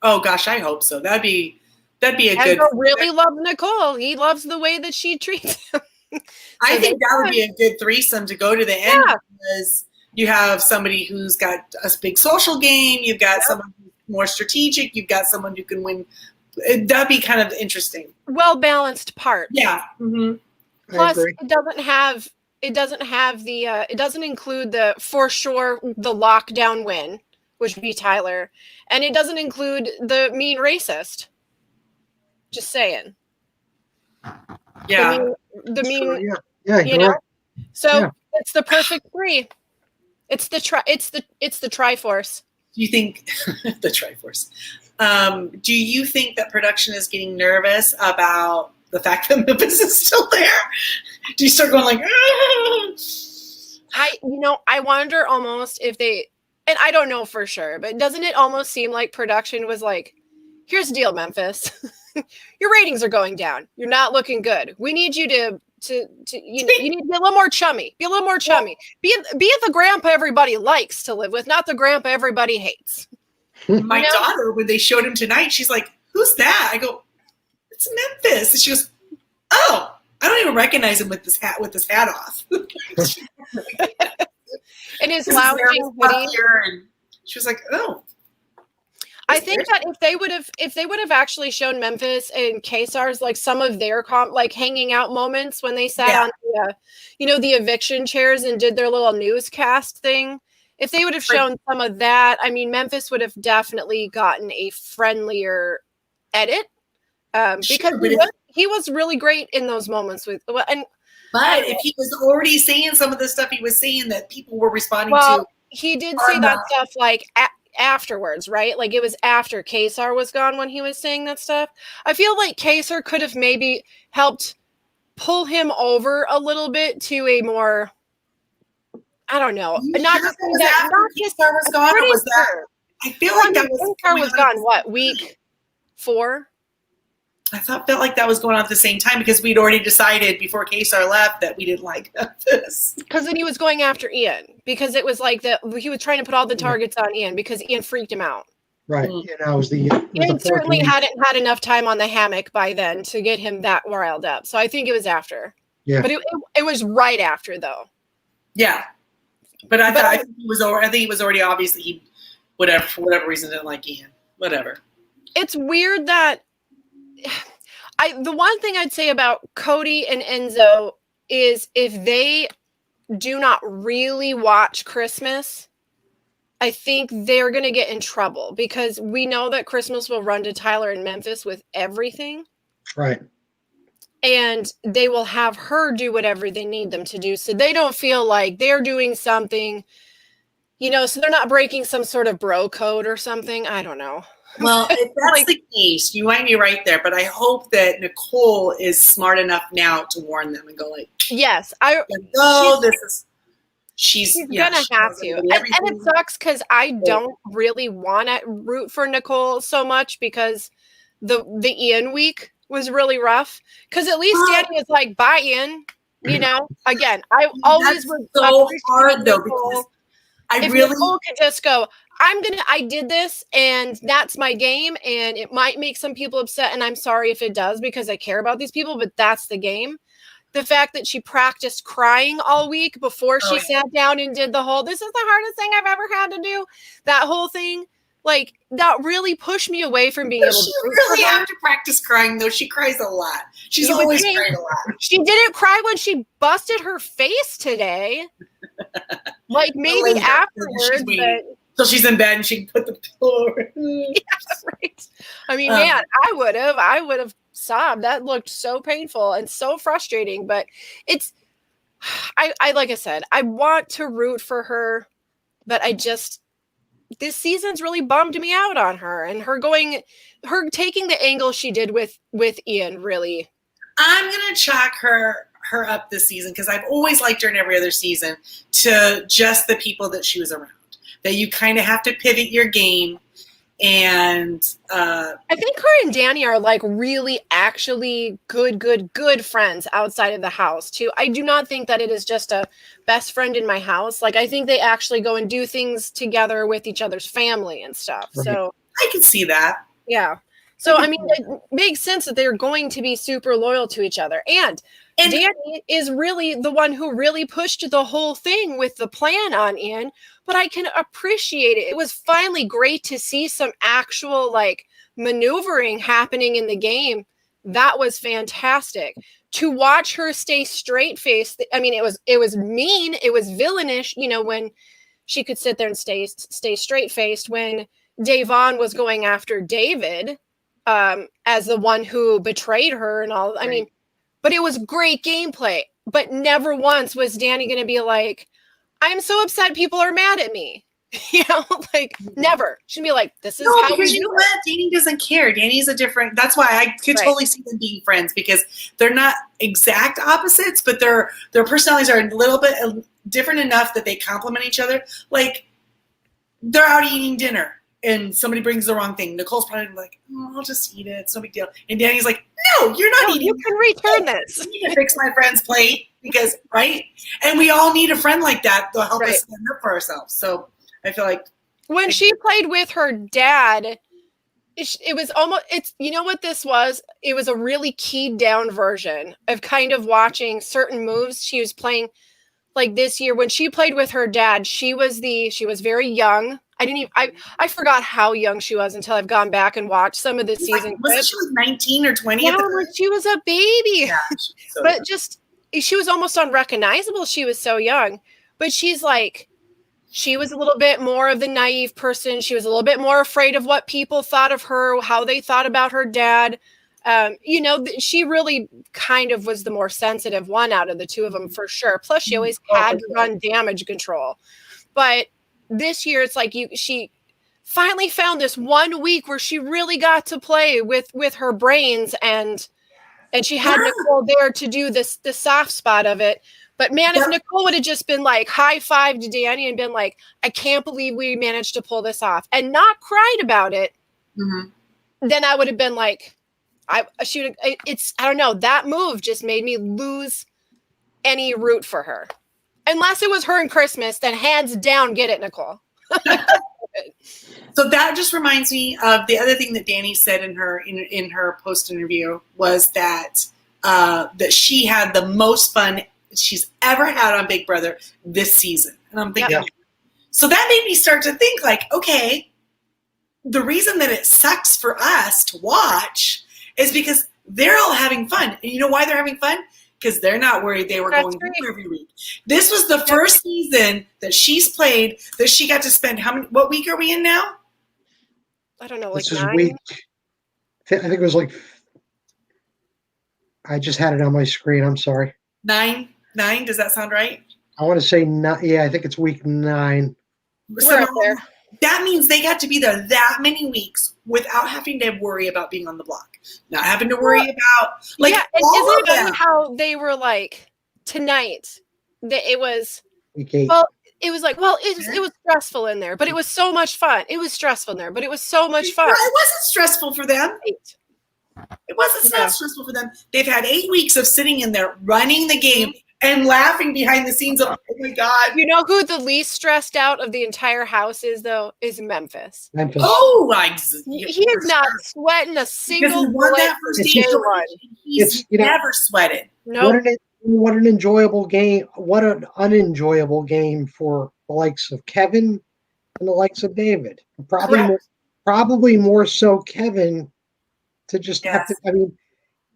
Oh gosh, I hope so. That'd be a Enzo good. Really loves Nicole. He loves the way that she treats him. I think that would be a good threesome to go to the end, because you have somebody who's got a big social game. You've got someone who's more strategic. You've got someone who can win. That'd be kind of interesting. Well balanced part. Yeah. Mm-hmm. Plus, it doesn't include the for sure the lockdown win, which would be Tyler, and it doesn't include the mean racist. Just saying. Yeah. The mean. Yeah. You know. So it's the perfect 3. It's the Triforce. Do you think the Triforce? Do you think that production is getting nervous about the fact that Memphis is still there? Do you start going like? I wonder almost if they, and I don't know for sure, but doesn't it almost seem like production was like, here's the deal, Memphis. Your ratings are going down. You're not looking good. We need you to you need to be a little more chummy. Be a little more chummy. Be the grandpa everybody likes to live with, not the grandpa everybody hates. My daughter, when they showed him tonight, she's like, "Who's that?" I go, "It's Memphis." And she goes, "Oh, I don't even recognize him with this hat off. And his lounging hoodie. And she was like, "Oh." I think that if they would have actually shown Memphis and Kesar's like some of their like hanging out moments when they sat on the, the eviction chairs and did their little newscast thing. If they would have shown some of that, I mean, Memphis would have definitely gotten a friendlier edit because he was really great in those moments with and. But if he was already saying some of the stuff he was saying that people were responding to. He did say that stuff like afterwards, right? Like it was after Kesar was gone when he was saying that stuff. I feel like Kesar could have maybe helped pull him over a little bit to a more, I don't know. Not just that Kesar was gone, or was that? I feel like that was gone. What, week 4? I felt like that was going on at the same time because we'd already decided before Kesar left that we didn't like this. Because then he was going after Ian because it was like he was trying to put all the targets on Ian because Ian freaked him out. Right. Ian certainly hadn't had enough time on the hammock by then to get him that riled up. So I think it was after. Yeah. But it was right after though. Yeah. But I think he was already obviously for whatever reason didn't like Ian. Whatever. It's weird that the one thing I'd say about Cody and Enzo is if they do not really watch Christmas, I think they're going to get in trouble because we know that Christmas will run to Tyler and Memphis with everything. Right. And they will have her do whatever they need them to do. So they don't feel like they're doing something, so they're not breaking some sort of bro code or something. I don't know. Well, if that's the case, you might be right there, but I hope that Nicole is smart enough now to warn them and go like, yes, she's gonna have to. And it sucks because I don't really want to root for Nicole so much because the Ian week was really rough. Because at least Danny is like, bye Ian. Again, I always was so hard though because Nicole could just go, I did this and that's my game and it might make some people upset and I'm sorry if it does because I care about these people, but that's the game. The fact that she practiced crying all week before she sat down and did the whole, this is the hardest thing I've ever had to do. That whole thing, like that really pushed me away from being able to. She really have to practice crying though. She cries a lot. She's always cried a lot. She didn't cry when she busted her face today. Like maybe afterwards, but. So she's in bed and she can put the pillow over. Yes, right. I mean, man, I would have sobbed. That looked so painful and so frustrating, but I like I said, I want to root for her, but this season's really bummed me out on her and her taking the angle she did with Ian really. I'm going to chalk her up this season because I've always liked her in every other season to just the people that she was around. That you kind of have to pivot your game. And I think her and Danny are like really actually good friends outside of the house too. I do not think that it is just a best friend in my house. Like I think they actually go and do things together with each other's family and stuff. Right. So I can see that. Yeah. So, I mean, it makes sense that they're going to be super loyal to each other. And Danny is really the one who really pushed the whole thing with the plan on Ian, but I can appreciate it. It was finally great to see some actual like maneuvering happening in the game. That was fantastic. To watch her stay straight-faced. I mean, it was mean, it was villainish, when she could sit there and stay straight-faced when Davon was going after David. As the one who betrayed her and all. I mean, but it was great gameplay. But never once was Danny going to be like, I'm so upset people are mad at me. Never. She'd be like, this is how because you know what? Danny doesn't care. Danny's that's why I could totally see them being friends because they're not exact opposites, but their personalities are a little bit different enough that they complement each other. Like, they're out eating dinner. And somebody brings the wrong thing. Nicole's probably like, I'll just eat it. It's no big deal. And Danny's like, no, you're not eating it. You can return this. I need to fix my friend's plate because, right? And we all need a friend like that to help us stand up for ourselves. So I feel like. When she played with her dad, it was almost, it's, you know what this was? It was a really keyed down version of kind of watching certain moves she was playing. Like this year when she played with her dad, she was very young. I forgot how young she was until I've gone back and watched some of the season. Wasn't she 19 or 20? Yeah, like she was a baby. Yeah, so but she was almost unrecognizable. She was so young. But she's like, she was a little bit more of the naive person. She was a little bit more afraid of what people thought of her, how they thought about her dad. She really kind of was the more sensitive one out of the two of them for sure. Plus, she always had to run damage control. But this year, it's like she finally found this 1 week where she really got to play with her brains, and she had Nicole there to do the soft spot of it. But man, if Nicole would have just been like high five to Danny and been like, I can't believe we managed to pull this off, and not cried about it, then I would have been like, I don't know. That move just made me lose any root for her. Unless it was her and Christmas, then hands down, get it, Nicole. So that just reminds me of the other thing that Danny said in her post interview was that that she had the most fun she's ever had on Big Brother this season. And I'm thinking, so that made me start to think like, okay, the reason that it sucks for us to watch is because they're all having fun. And you know why they're having fun? Because they're not worried they were going through every week. This was the first season that she's played that she got to spend what week are we in now? I don't know, this like is 9? week. I think it was like, I just had it on my screen. I'm sorry. 9? Does that sound right? I want to say 9. Yeah, I think it's week 9. We're up there. That means they got to be there that many weeks without having to worry about being on the block, not having to worry about like. Yeah, and isn't it funny how they were like tonight? That it was week 8. Well, it was like, it was stressful in there, but it was so much fun. It was stressful in there, but it was so much fun. It wasn't stressful for them. It wasn't not stressful for them. They've had 8 weeks of sitting in there running the game and laughing behind the scenes of, oh my God. You know who the least stressed out of the entire house is, though? Is Memphis. Oh, he is not sweating a single bullet. That first he's never sweated. No. Nope. What an enjoyable game. What an unenjoyable game for the likes of Kevin and the likes of David. Probably more so Kevin to just have to. I mean,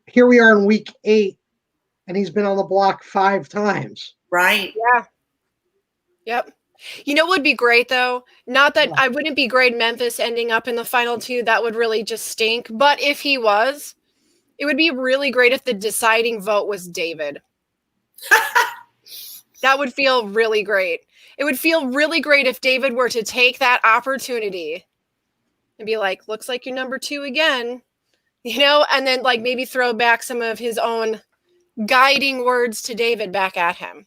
here we are in week 8. And he's been on the block 5 times. Right. Yeah. Yep. You know what would be great, though? Not that I wouldn't be great Memphis ending up in the final 2. That would really just stink. But if he was, it would be really great if the deciding vote was David. That would feel really great. It would feel really great if David were to take that opportunity and be like, looks like you're number 2 again. And then like maybe throw back some of his own guiding words to David back at him.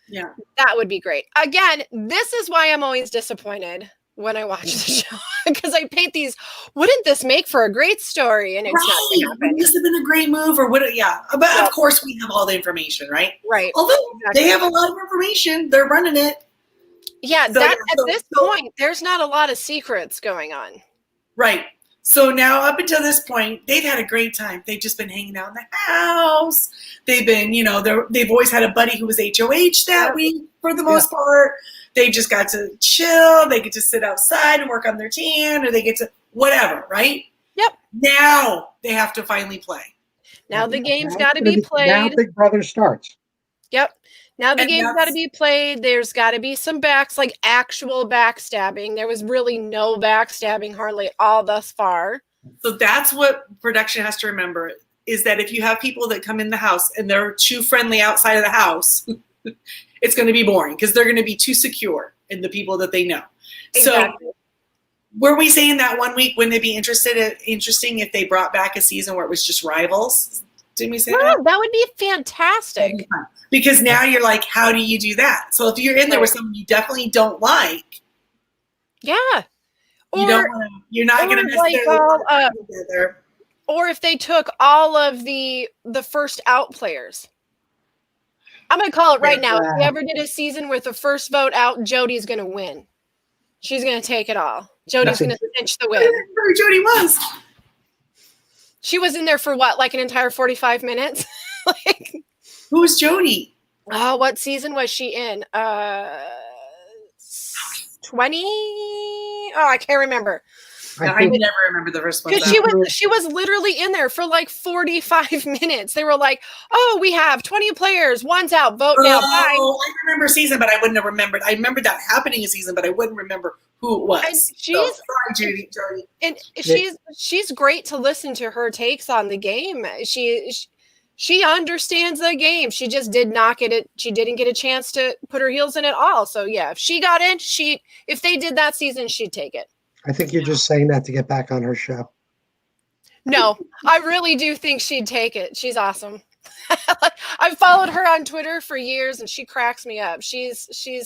Yeah. That would be great. Again, this is why I'm always disappointed when I watch the show, because I paint these, wouldn't this make for a great story? And it's not wouldn't this have been a great move or what? Yeah. But of course we have all the information, right? Right. Although they have a lot of information, they're running it. Yeah. At this point, there's not a lot of secrets going on. Right. So now up until this point, they've had a great time. They've just been hanging out in the house. They've been, they've always had a buddy who was HOH that week for the most part. They just got to chill. They get to sit outside and work on their tan, or they get to whatever, right? Yep. Now they have to finally play. Now the game's got to be played. Now Big Brother starts. Yep. Now the game's got to be played. There's got to be some actual backstabbing. There was really no backstabbing hardly at all thus far. So that's what production has to remember, is that if you have people that come in the house and they're too friendly outside of the house, it's going to be boring because they're going to be too secure in the people that they know. Exactly. So were we saying that 1 week, wouldn't it be interesting if they brought back a season where it was just rivals? Didn't we say that? That would be fantastic. Because now you're like, how do you do that? So if you're in there with someone you definitely don't like, you're not going to necessarily work together. Or if they took all of the first out players. I'm going to call it right now. If we ever did a season with the first vote out, Jody's going to win. She's going to take it all. Jody's going to cinch the win. Who Jody was. She was in there for what, like an entire 45 minutes? Like, who was Jody? Oh, what season was she in? 20? Oh, I can't remember. I never remember the first one. Because she was literally in there for like 45 minutes. They were like, "Oh, we have 20 players. One's out. Vote now." Bye. I remember season, but I wouldn't have remembered. I remember that happening a season, but I wouldn't remember who it was. And sorry, Jody. And she's great to listen to her takes on the game. She understands the game. She just did not get it. She didn't get a chance to put her heels in at all. So yeah, if she got in, if they did that season, she'd take it. I think you're just saying that to get back on her show. No, I really do think she'd take it. She's awesome. I've followed her on Twitter for years, and she cracks me up. Since you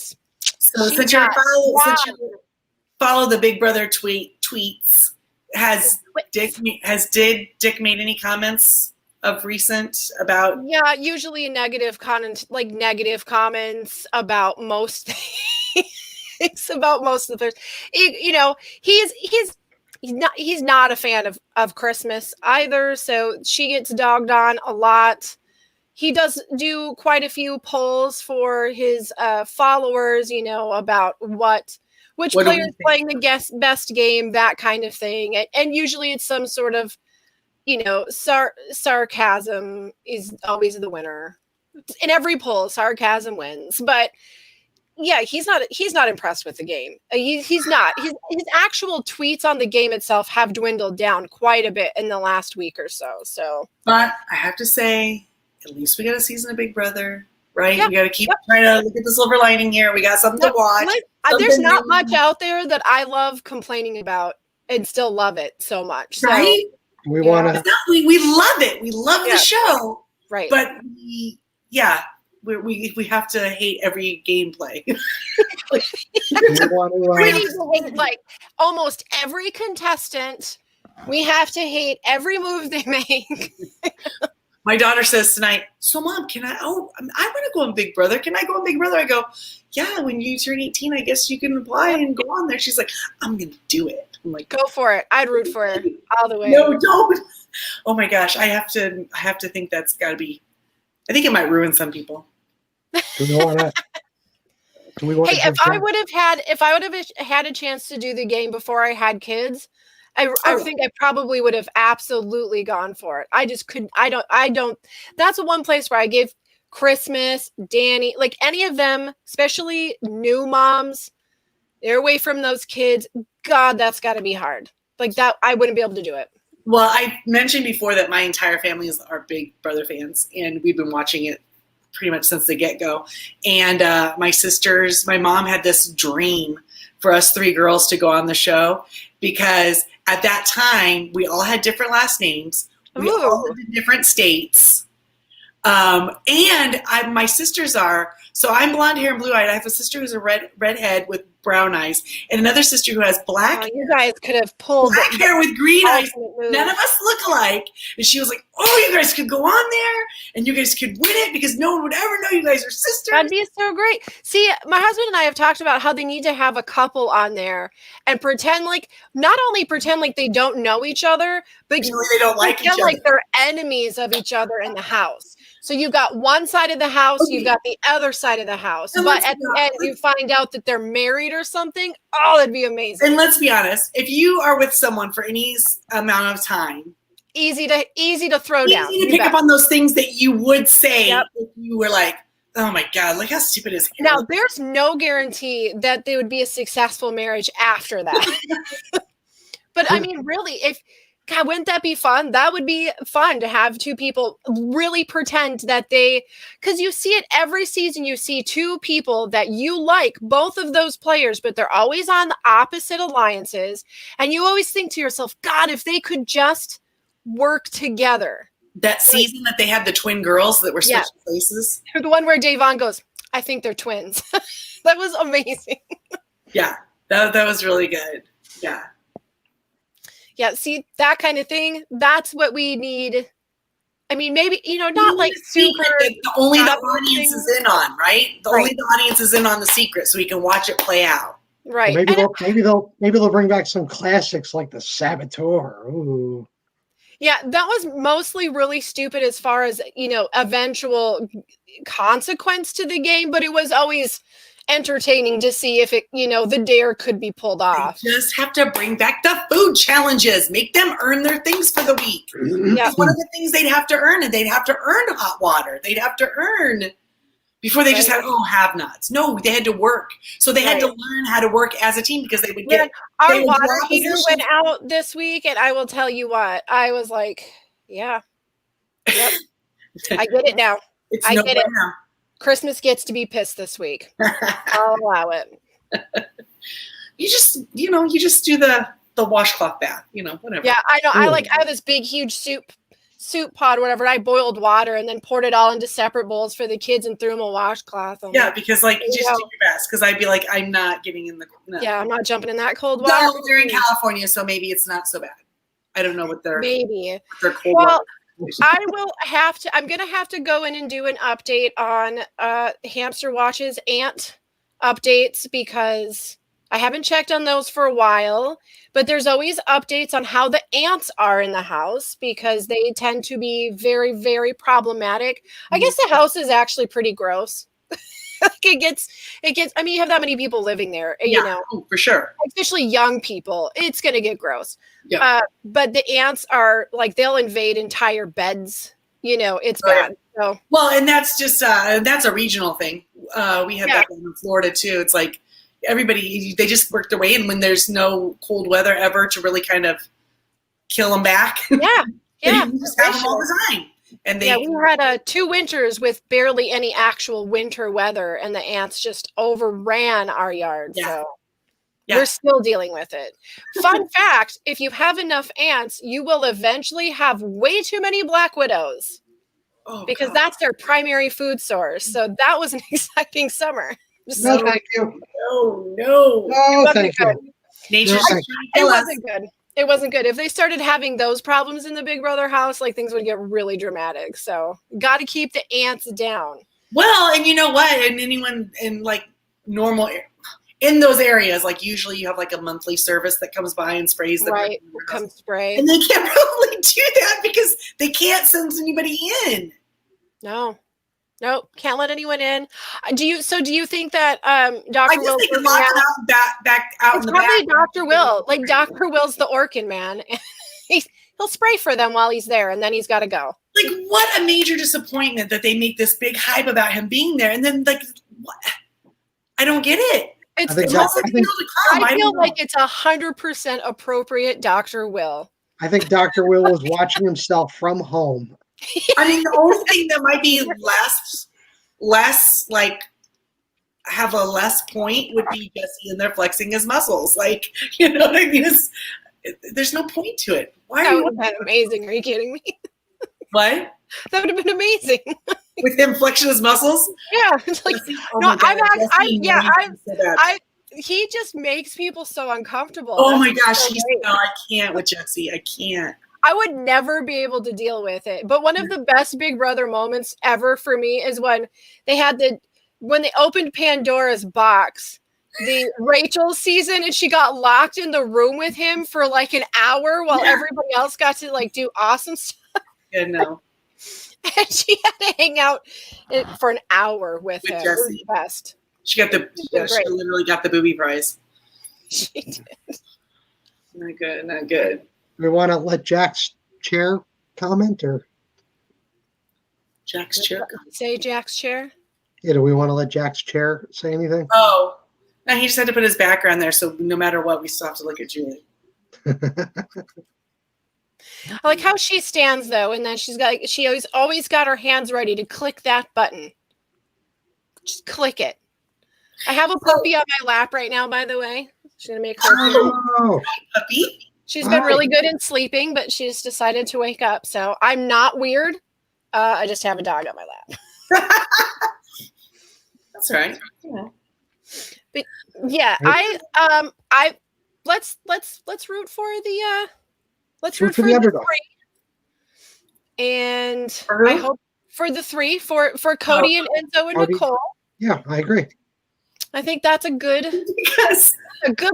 follow the Big Brother tweets, has Dick made any comments of recent about? Yeah, usually negative comments about most things. It's about most of the things. He's not a fan of Christmas either, so she gets dogged on a lot. He does do quite a few polls for his followers, about which player is playing the best game, that kind of thing, and usually it's some sort of sarcasm is always the winner in every poll. Sarcasm wins, but. Yeah, he's not impressed with the game. He's not. His actual tweets on the game itself have dwindled down quite a bit in the last week or so. But I have to say, at least we got a season of Big Brother, right? We got to keep trying to look at the silver lining here. We got something to watch. There's not much out there that I love complaining about and still love it so much. So, right? We want to. We love it. We love the show. Right. But we have to hate every gameplay. We need to hate like almost every contestant. We have to hate every move they make. My daughter says tonight, "So Mom, I want to go on Big Brother. Can I go on Big Brother?" I go, "Yeah, when you turn 18, I guess you can apply and go on there." She's like, "I'm going to do it." I'm like, "Go for it. I'd root for it all the way." No, don't. Oh my gosh. I have to think that's got to be, I think it might ruin some people. Do we want to? Hey, if I would have had a chance to do the game before I had kids, I think I probably would have absolutely gone for it. I just couldn't. I don't. That's the one place where I give Christmas, Danny, like any of them, especially new moms, they're away from those kids. God, that's got to be hard. Like that, I wouldn't be able to do it. Well, I mentioned before that my entire family are Big Brother fans, and we've been watching it pretty much since the get-go. And my mom had this dream for us three girls to go on the show, because at that time we all had different last names. We all lived in different states. My sisters are, so I'm blonde hair and blue eyed. I have a sister who's a redhead with brown eyes, and another sister who has black hair. You guys could have pulled black hair with green eyes. None of us look alike. And she was like, "Oh, you guys could go on there and you guys could win it, because no one would ever know you guys are sisters." That'd be so great. See, my husband and I have talked about how they need to have a couple on there and not only pretend like they don't know each other, but they don't like each other. Like they're enemies of each other in the house. So you've got one side of the house, you've got the other side of the house. But at the end, you find out that they're married or something. Oh, that'd be amazing. And let's be honest, if you are with someone for any amount of time, easy to throw down. Easy to pick up on those things that you would say if you were like, "Oh my God, look how stupid is he?" Now, there's no guarantee that they would be a successful marriage after that. But I mean, really, God, wouldn't that be fun? That would be fun to have two people really pretend that because you see it every season. You see two people that you like, both of those players, but they're always on the opposite alliances. And you always think to yourself, God, if they could just work together. That season that they had the twin girls that were switching places. The one where Davon goes, "I think they're twins." That was amazing. Yeah, that was really good. Yeah. Yeah, see, that kind of thing, that's what we need. I mean, maybe, not like super. Only the audience is in on, right? Only the audience is in on the secret, so we can watch it play out. Right. Maybe they'll bring back some classics like the Saboteur. Ooh. Yeah, that was mostly really stupid as far as, eventual consequence to the game, but it was always entertaining to see if it, the dare could be pulled off. They just have to bring back the food challenges, make them earn their things for the week. Yeah. One of the things they'd have to earn, and they'd have to earn hot water. They'd have to earn before they just had have-nots. No, they had to work. So they had to learn how to work as a team because they would get. Our water heater went out this week, and I will tell you what, I was like, yeah, yep, I get it now. I get it. Christmas gets to be pissed this week. I'll allow it. You just do the washcloth bath, whatever. Yeah, I know. I have this big, huge soup pot or whatever. I boiled water and then poured it all into separate bowls for the kids and threw them a washcloth. Because you just do your best. Because I'd be like, I'm not getting in the. No. Yeah, I'm not jumping in that cold water. No, they're in California, so maybe it's not so bad. I don't know what their cold water. I'm going to have to go in and do an update on Hamster Watch's ant updates because I haven't checked on those for a while, but there's always updates on how the ants are in the house because they tend to be very, very problematic. I guess the house is actually pretty gross. It gets, I mean, you have that many people living there, for sure. Especially young people. It's going to get gross. Yeah. But the ants are they'll invade entire beds. It's bad. So. Well, and that's just, that's a regional thing. We have that in Florida too. It's like everybody, they just work their way in when there's no cold weather ever to really kind of kill them back. Yeah. Yeah. You just have them all the time. And we had 2 winters with barely any actual winter weather, and the ants just overran our yard. Yeah. So we're still dealing with it. Fun fact, if you have enough ants, you will eventually have way too many black widows because that's their primary food source. So that was an exciting summer. No, thank you. No. Thank you. It wasn't good. It wasn't good. If they started having those problems in the Big Brother house, things would get really dramatic. So got to keep the ants down. Well, and you know what? And anyone in normal in those areas, usually you have a monthly service that comes by and sprays them. Right, come spray. And they can't probably do that because they can't send anybody in. No. Nope, can't let anyone in. Do you think that Dr. Will? I just think lock them back out in the back. Probably Dr. Will. Dr. Will's the Orkin man. He'll spray for them while he's there, and then he's got to go. What a major disappointment that they make this big hype about him being there, and then what? I don't get it. I feel like it's 100% appropriate, Dr. Will. I think Dr. Will was watching himself from home. I mean, the only thing that might be less have a less point would be Jesse in there flexing his muscles. You know what I mean? There's no point to it. That would have been amazing. Are you kidding me? What? That would have been amazing. With him flexing his muscles? Yeah. It's he just makes people so uncomfortable. Oh my gosh. I can't with Jesse. I can't. I would never be able to deal with it. But one of the best Big Brother moments ever for me is when they opened Pandora's box, the Rachel season, and she got locked in the room with him for an hour while everybody else got to do awesome stuff. Yeah, no. And she had to hang out for an hour with him. Jesse. It was the best. She literally got the booby prize. She did. Not good. We want to let Jack's chair comment, or Jack's chair? Say Jack's chair? Yeah, do we want to let Jack's chair say anything? Oh, no, he just had to put his background there, so no matter what, we still have to look at Julie. I like how she stands though, and then she always got her hands ready to click that button. Just click it. I have a puppy on my lap right now, by the way. She's gonna make her puppy. She's been really good in sleeping, but she just decided to wake up. So I'm not weird. I just have a dog on my lap. That's right. Yeah. But yeah, let's root for the root for the underdog. 3. And I hope for the 3 for Cody and Enzo and Nicole. Yeah, I agree. I think that's a good because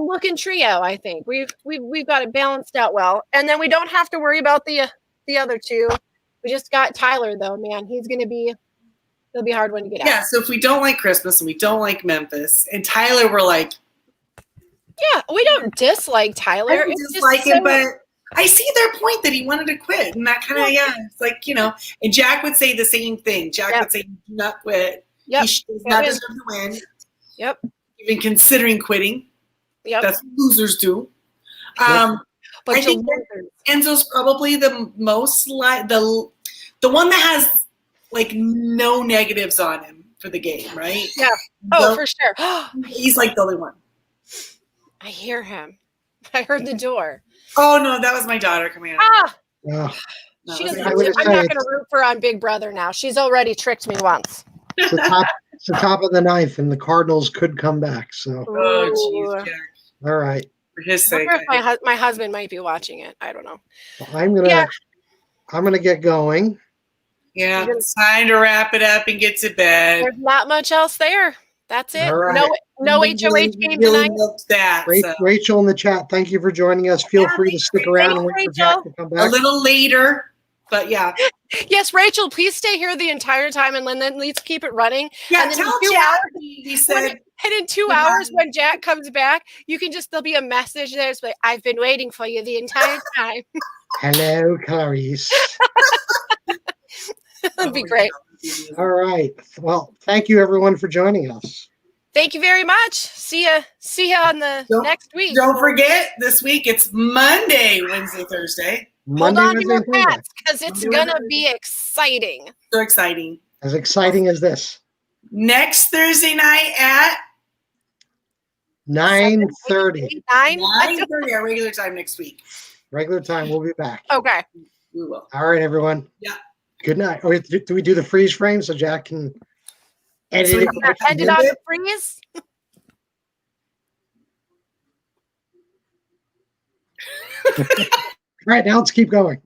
looking trio. I think we've got it balanced out well, and then we don't have to worry about the other two. We just got Tyler though, man. He'll be a hard one to get out. Yeah, so if we don't like Christmas and we don't like Memphis and Tyler, we're like, yeah, we don't dislike Tyler. I don't dislike him, but I see their point that he wanted to quit, and that kind of it's like, you know. And Jack would say the same thing. Jack would say, "Do not quit. Yep. He does not deserve to win. Yep. Even considering quitting. Yep. That's what losers do." But I think Enzo's probably the most the one that has like no negatives on him for the game, right? Yeah. Oh, for sure. He's like the only one. I hear him. I heard the door. Oh no, that was my daughter coming out. Ah. No, I'm not going to root for her on Big Brother now. She's already tricked me once. It's the top of the ninth, and the Cardinals could come back. So. Oh, jeez, Jack. All right. For his sake. My husband might be watching it. I don't know. Well, I'm gonna get going. Yeah, it's time to wrap it up and get to bed. There's not much else there. That's it. Right. No HOH game tonight. Rachel in the chat, thank you for joining us. Feel free to stick around and wait for Jack to come back. A little later, but yeah. Yes, Rachel, please stay here the entire time and then let's keep it running. Yeah, and then tell Jack we said. And in 2 hours, when Jack comes back, there'll be a message there. It's like, I've been waiting for you the entire time. Hello, Clarice. That'd be great. All right. Well, thank you everyone for joining us. Thank you very much. See ya on the next week. Don't forget, this week it's Monday, Wednesday, Thursday. Hold on to your hats because it's gonna be exciting. So exciting. As exciting as this. Next Thursday night at 9:30. 9:30, our regular time next week. Regular time. We'll be back. Okay. We will. All right, everyone. Yeah. Good night. Or do we do the freeze frame so Jack can edit it? End it on the freeze. All right, now let's keep going.